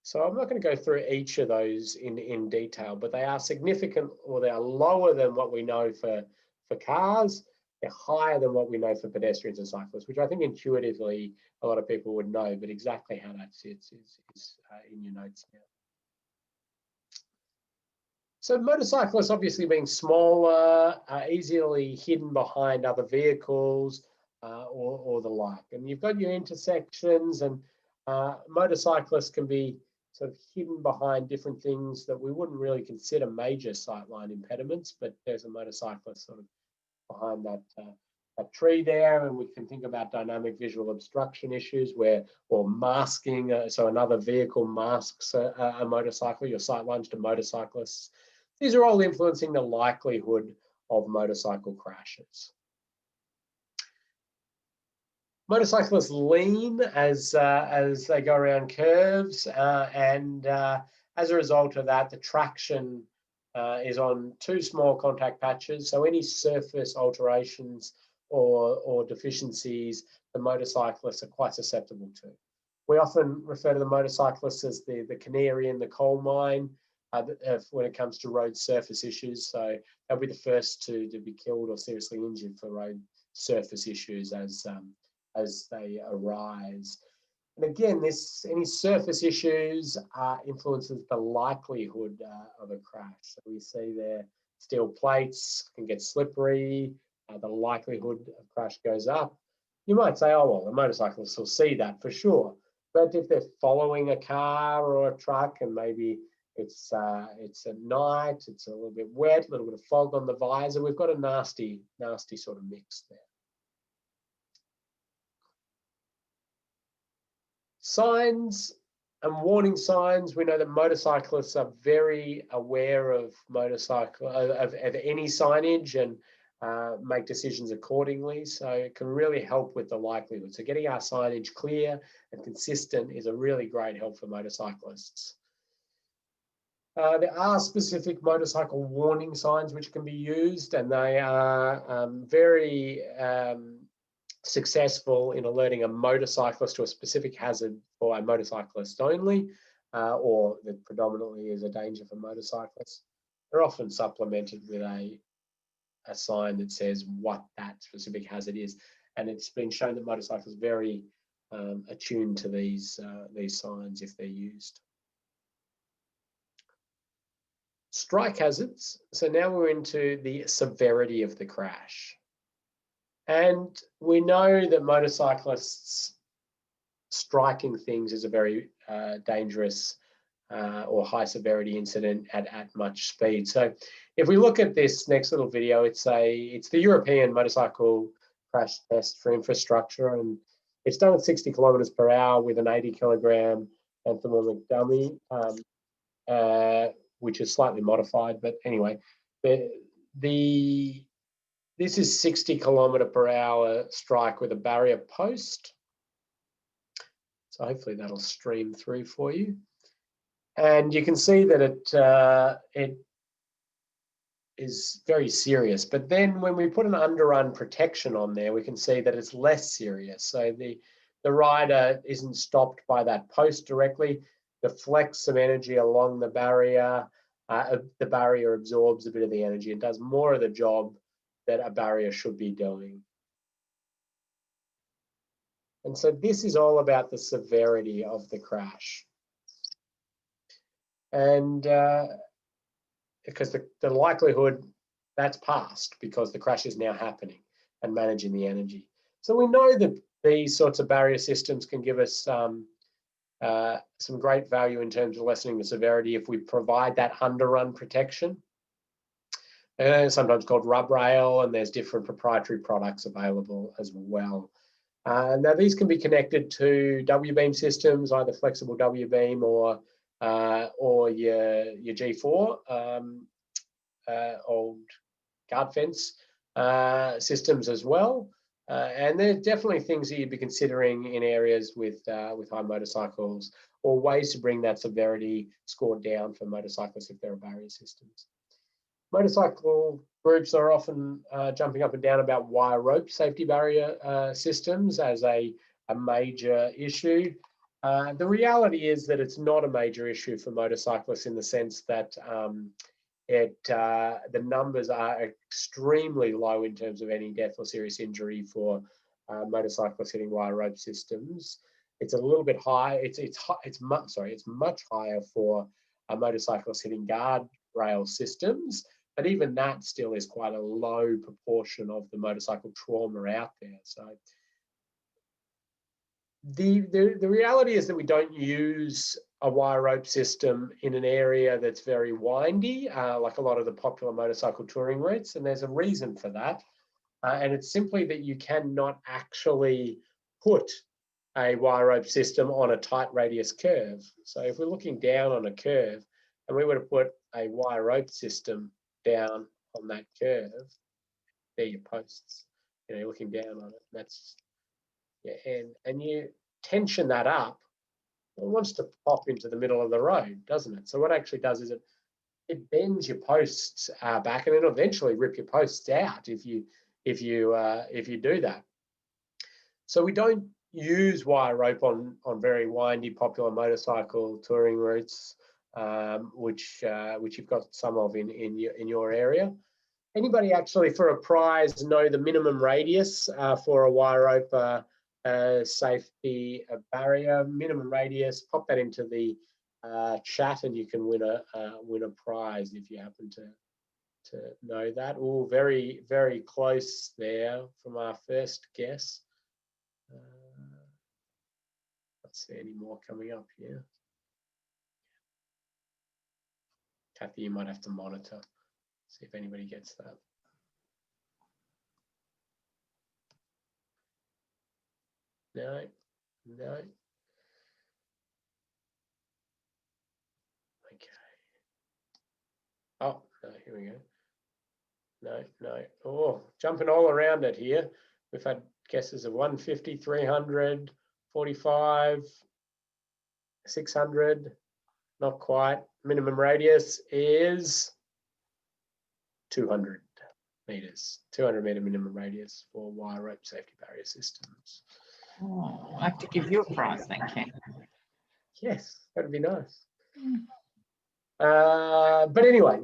So I'm not going to go through each of those in detail, but they are significant, or they are lower than what we know for cars. They're higher than what we know for pedestrians and cyclists, which I think intuitively a lot of people would know, but exactly how that sits is in your notes now. So motorcyclists, obviously being smaller, are easily hidden behind other vehicles or the like. And you've got your intersections, and motorcyclists can be sort of hidden behind different things that we wouldn't really consider major sightline impediments, but there's a motorcyclist sort of behind that tree there, and we can think about dynamic visual obstruction issues or masking, so another vehicle masks a motorcycle, your sightlines to motorcyclists. These are all influencing the likelihood of motorcycle crashes. Motorcyclists lean as they go around curves, and as a result of that, the traction is on two small contact patches. So any surface alterations or deficiencies, the motorcyclists are quite susceptible to. We often refer to the motorcyclists as the canary in the coal mine when it comes to road surface issues. So they'll be the first to be killed or seriously injured for road surface issues as they arise. And again, any surface issues influences the likelihood of a crash. So we see there steel plates can get slippery, the likelihood of crash goes up. You might say, oh, well, the motorcyclists will see that for sure. But if they're following a car or a truck, and maybe it's at night, it's a little bit wet, a little bit of fog on the visor, we've got a nasty sort of mix there. Signs and warning signs. We know that motorcyclists are very aware of of any signage and make decisions accordingly. So it can really help with the likelihood. So getting our signage clear and consistent is a really great help for motorcyclists. There are specific motorcycle warning signs which can be used, and they are very successful in alerting a motorcyclist to a specific hazard for a motorcyclist only, or that predominantly is a danger for motorcyclists. They're often supplemented with a sign that says what that specific hazard is, and it's been shown that motorcyclists are very attuned to these signs if they're used. Strike hazards. So now we're into the severity of the crash. And we know that motorcyclists striking things is a very dangerous or high severity incident at much speed. So if we look at this next little video, it's the European motorcycle crash test for infrastructure, and it's done at 60 kilometers per hour with an 80 kilogram anthromic dummy, which is slightly modified, but anyway, the this is 60 km/h strike with a barrier post. So hopefully that'll stream through for you. And you can see that it is very serious. But then when we put an underrun protection on there, we can see that it's less serious. So the rider isn't stopped by that post directly. Deflects some energy along the barrier. The barrier absorbs a bit of the energy and does more of the job that a barrier should be doing. And so this is all about the severity of the crash. And because the likelihood, that's past because the crash is now happening and managing the energy. So we know that these sorts of barrier systems can give us some great value in terms of lessening the severity if we provide that underrun protection. Sometimes called rub rail, and there's different proprietary products available as well. Now these can be connected to W-beam systems, either flexible W-beam or your G4 old guard fence systems as well. And they're definitely things that you'd be considering in areas with high motorcycles, or ways to bring that severity score down for motorcyclists if there are barrier systems. Motorcycle groups are often jumping up and down about wire rope safety barrier systems as a major issue. The reality is that it's not a major issue for motorcyclists in the sense that the numbers are extremely low in terms of any death or serious injury for motorcyclists hitting wire rope systems. It's a little bit high. It's much higher for motorcyclists hitting guard rail systems, but even that still is quite a low proportion of the motorcycle trauma out there. So the reality is that we don't use a wire rope system in an area that's very windy, like a lot of the popular motorcycle touring routes, and there's a reason for that. And it's simply that you cannot actually put a wire rope system on a tight radius curve. So if we're looking down on a curve and we were to put a wire rope system down on that curve, they're your posts. You're looking down on it. That's and you tension that up. It wants to pop into the middle of the road, doesn't it? So what it actually does is it bends your posts back, and it'll eventually rip your posts out if you do that. So we don't use wire rope on very windy popular motorcycle touring routes, which you've got some of in your area. Anybody actually for a prize know the minimum radius for a wire rope safety barrier? Minimum radius. Pop that into the chat, and you can win a prize if you happen to know that. Oh, very, very close there from our first guess. Let's see any more coming up here. Kathy, you might have to monitor, see if anybody gets that. No. Okay. Oh, no, here we go. No. Oh, jumping all around it here. We've had guesses of 150, 300, 45, 600. Not quite. Minimum radius is 200 meters. 200 meter minimum radius for wire rope safety barrier systems. Oh, I have to give you a prize, thank you. Yes, that'd be nice. But anyway,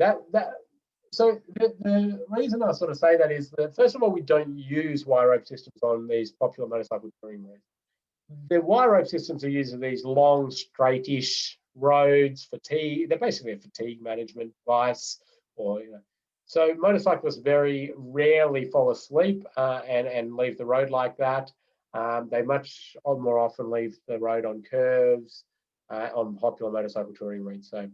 so the reason I sort of say that is that, first of all, we don't use wire rope systems on these popular motorcycle touring routes. The wire rope systems are used in these long, straightish roads, fatigue. They're basically a fatigue management device, or so motorcyclists very rarely fall asleep and leave the road like that. They much more often leave the road on curves on popular motorcycle touring routes. So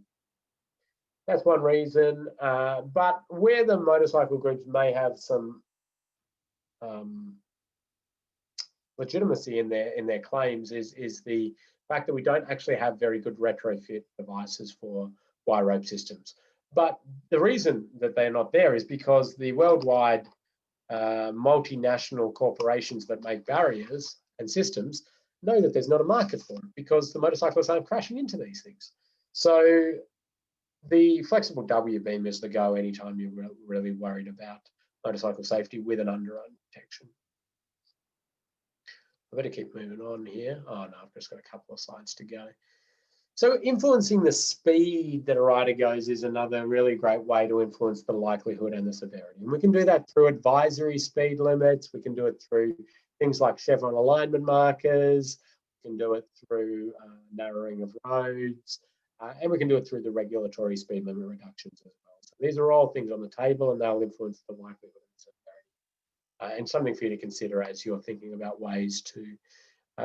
that's one reason. But where the motorcycle groups may have some legitimacy in their claims is the fact that we don't actually have very good retrofit devices for wire rope systems. But the reason that they're not there is because the worldwide multinational corporations that make barriers and systems know that there's not a market for it because the motorcyclists aren't crashing into these things. So the flexible W-beam is the go anytime you're really worried about motorcycle safety with an underarm protection. I better keep moving on here. Oh no, I've just got a couple of slides to go. So influencing the speed that a rider goes is another really great way to influence the likelihood and the severity. And we can do that through advisory speed limits. We can do it through things like chevron alignment markers. We can do it through narrowing of roads. And we can do it through the regulatory speed limit reductions as well. So these are all things on the table and they'll influence the likelihood and severity. And something for you to consider as you're thinking about ways to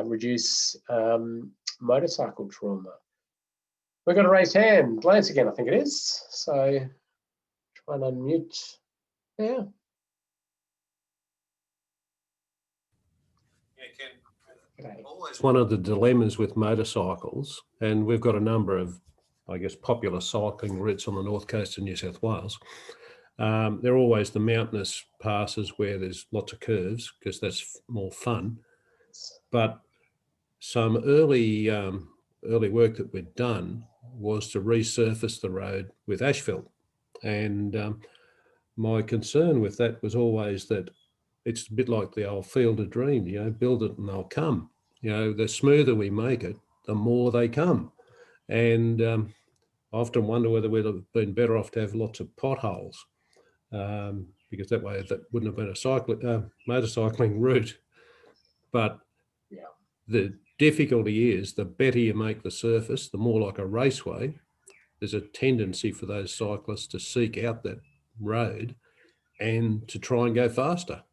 reduce motorcycle trauma. We've got a raised hand. Lance again, I think it is. So try and unmute. Yeah. Okay. Always one of the dilemmas with motorcycles, and we've got a number of, I guess, popular cycling routes on the north coast of New South Wales. They're always the mountainous passes where there's lots of curves because that's more fun. But some early work that we'd done was to resurface the road with asphalt. And my concern with that was always that it's a bit like the old Field of Dreams, you know, build it and they'll come. You know, the smoother we make it, the more they come. And I often wonder whether we'd have been better off to have lots of potholes because that way that wouldn't have been a motorcycling route. But yeah, the difficulty is the better you make the surface, the more like a raceway. There's a tendency for those cyclists to seek out that road and to try and go faster.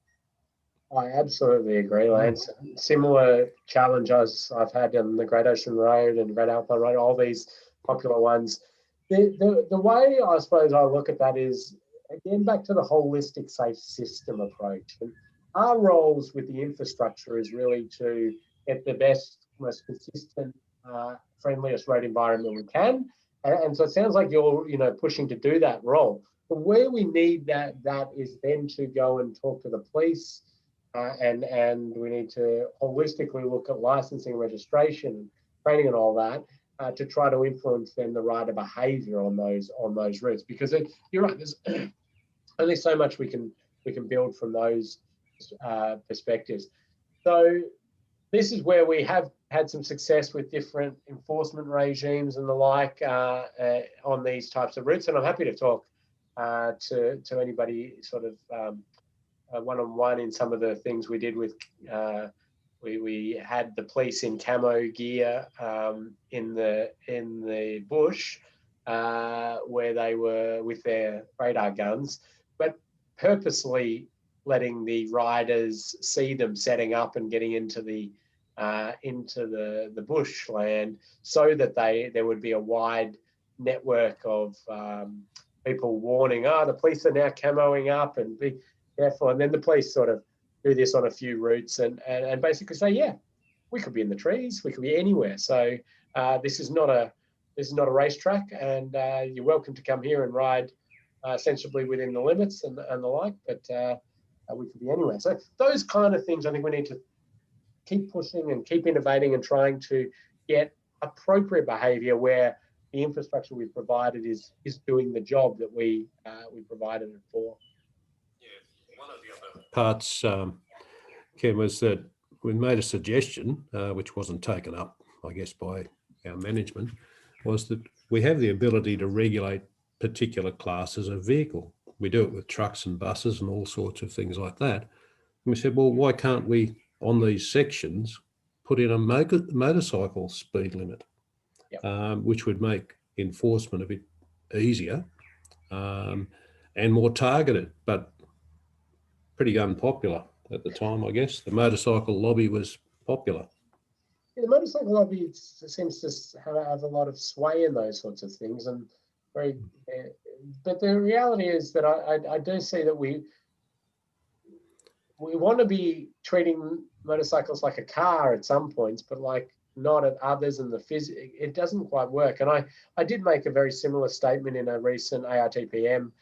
I absolutely agree, Lance. Similar challenge as I've had on the Great Ocean Road and Great Alpine Road, all these popular ones. The way I suppose I look at that is, again, back to the holistic safe system approach. And our roles with the infrastructure is really to get the best, most consistent, friendliest road environment we can. And so it sounds like you're, pushing to do that role. But where we need that is then to go and talk to the police, and we need to holistically look at licensing, registration, and training, and all that to try to influence then the rider behaviour on those routes. Because you're right, there's only so much we can build from those perspectives. So this is where we have had some success with different enforcement regimes and the like on these types of routes, and I'm happy to talk to anybody sort of one-on-one in some of the things we did with. We had the police in camo gear in the bush where they were with their radar guns, but purposely letting the riders see them setting up and getting into the bushland so that there would be a wide network of people warning, the police are now camoing up and be careful. And then the police sort of do this on a few routes and basically say, yeah, we could be in the trees, we could be anywhere. So this is not a racetrack, and you're welcome to come here and ride sensibly within the limits and the like, but we could be anywhere. So those kind of things, I think we need to keep pushing and keep innovating and trying to get appropriate behaviour where the infrastructure we've provided is doing the job that we provided it for. Yeah, one of the other parts, Ken, was that we made a suggestion, which wasn't taken up, I guess, by our management, was that we have the ability to regulate particular classes of vehicle. We do it with trucks and buses and all sorts of things like that. And we said, well, why can't we, on these sections, put in a motorcycle speed limit, which would make enforcement a bit easier and more targeted, but pretty unpopular at the time, I guess. The motorcycle lobby was popular. Yeah, the motorcycle lobby seems to have a lot of sway in those sorts of things, and but the reality is that I do see that we want to be treating motorcycles like a car at some points, but like not at others, and it doesn't quite work. And I did make a very similar statement in a recent ARTPM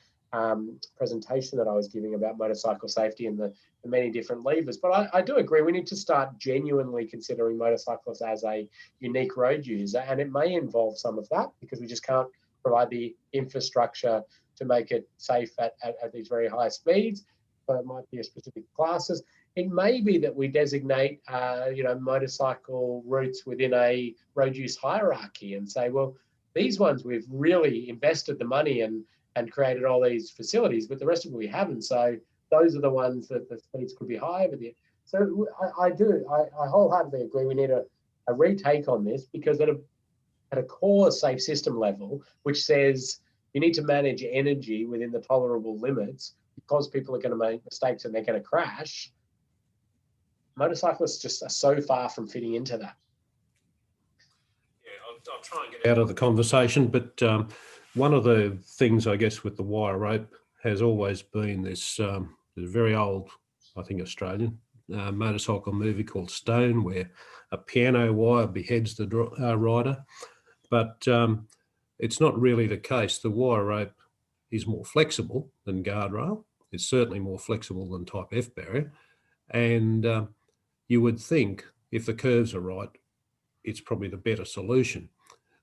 presentation that I was giving about motorcycle safety and the many different levers. But I do agree we need to start genuinely considering motorcyclists as a unique road user, and it may involve some of that because we just can't provide the infrastructure to make it safe at these very high speeds. So it might be a specific classes. It may be that we designate, motorcycle routes within a road use hierarchy and say, well, these ones we've really invested the money and created all these facilities, but the rest of them we haven't. So those are the ones that the speeds could be high over there. So I wholeheartedly agree we need a retake on this, because at a core safe system level, which says you need to manage energy within the tolerable limits because people are going to make mistakes and they're going to crash, motorcyclists just are so far from fitting into that. Yeah, I'll try and get out of the conversation, but one of the things, I guess, with the wire rope has always been this very old, I think Australian, motorcycle movie called Stone, where a piano wire beheads the rider. But it's not really the case. The wire rope is more flexible than guardrail. It's certainly more flexible than Type F barrier. And you would think if the curves are right, it's probably the better solution.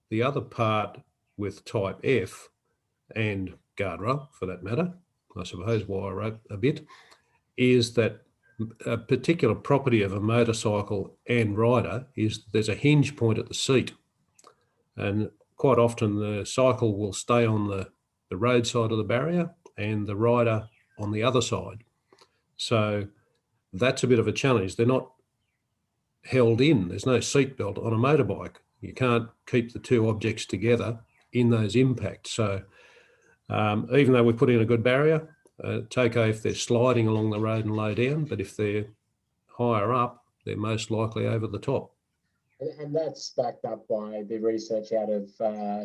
The other part with Type F and guardrail, for that matter, I suppose wire rope a bit, is that a particular property of a motorcycle and rider is there's a hinge point at the seat. And quite often the cycle will stay on the road side of the barrier and the rider on the other side. So that's a bit of a challenge. They're not held in. There's no seatbelt on a motorbike. You can't keep the two objects together in those impacts. So even though we put in a good barrier, it's okay if they're sliding along the road and low down, but if they're higher up, they're most likely over the top. And that's backed up by the research out of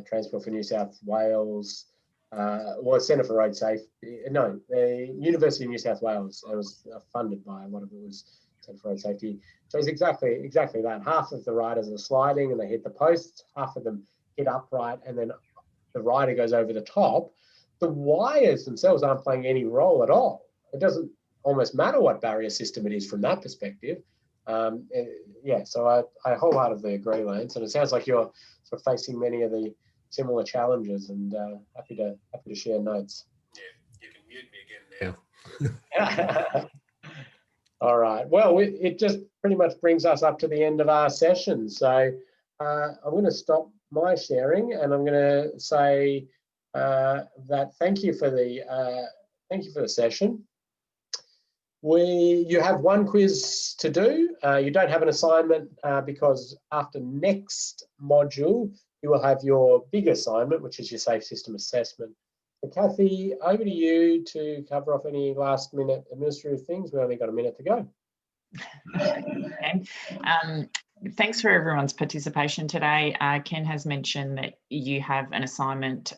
Transport for New South Wales, Centre for Road Safety. No, the University of New South Wales. It was funded by, one of it was Centre for Road Safety. So it's exactly that. Half of the riders are sliding and they hit the posts, half of them hit upright, and then the rider goes over the top. The wires themselves aren't playing any role at all. It doesn't almost matter what barrier system it is from that perspective. So I wholeheartedly agree, Lance, and it sounds like you're sort of facing many of the similar challenges, and happy to share notes. Yeah, you can mute me again now. All right. Well, it just pretty much brings us up to the end of our session. So I'm going to stop my sharing, and I'm going to say that thank you for the session. You have one quiz to do. You don't have an assignment because after next module, you will have your big assignment, which is your safe system assessment. So Kathy, over to you to cover off any last minute administrative things. We've only got a minute to go. Okay. Thanks for everyone's participation today. Ken has mentioned that you have an assignment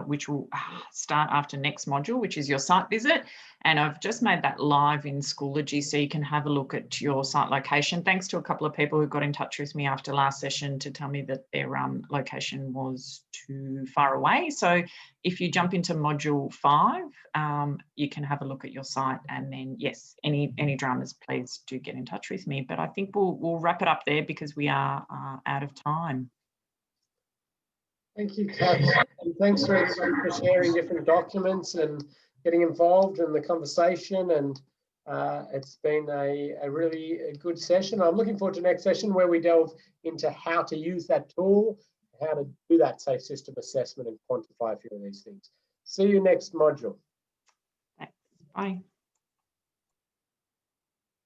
which will start after next module, which is your site visit. And I've just made that live in Schoology so you can have a look at your site location. Thanks to a couple of people who got in touch with me after last session to tell me that their location was too far away. So if you jump into module 5, you can have a look at your site, and then yes, any dramas, please do get in touch with me. But I think we'll wrap it up there because we are out of time. Thank you, Kat, and thanks for everyone for sharing different documents and getting involved in the conversation. And it's been a really good session. I'm looking forward to the next session where we delve into how to use that tool, how to do that safe system assessment and quantify a few of these things. See you next module. Thanks. Bye.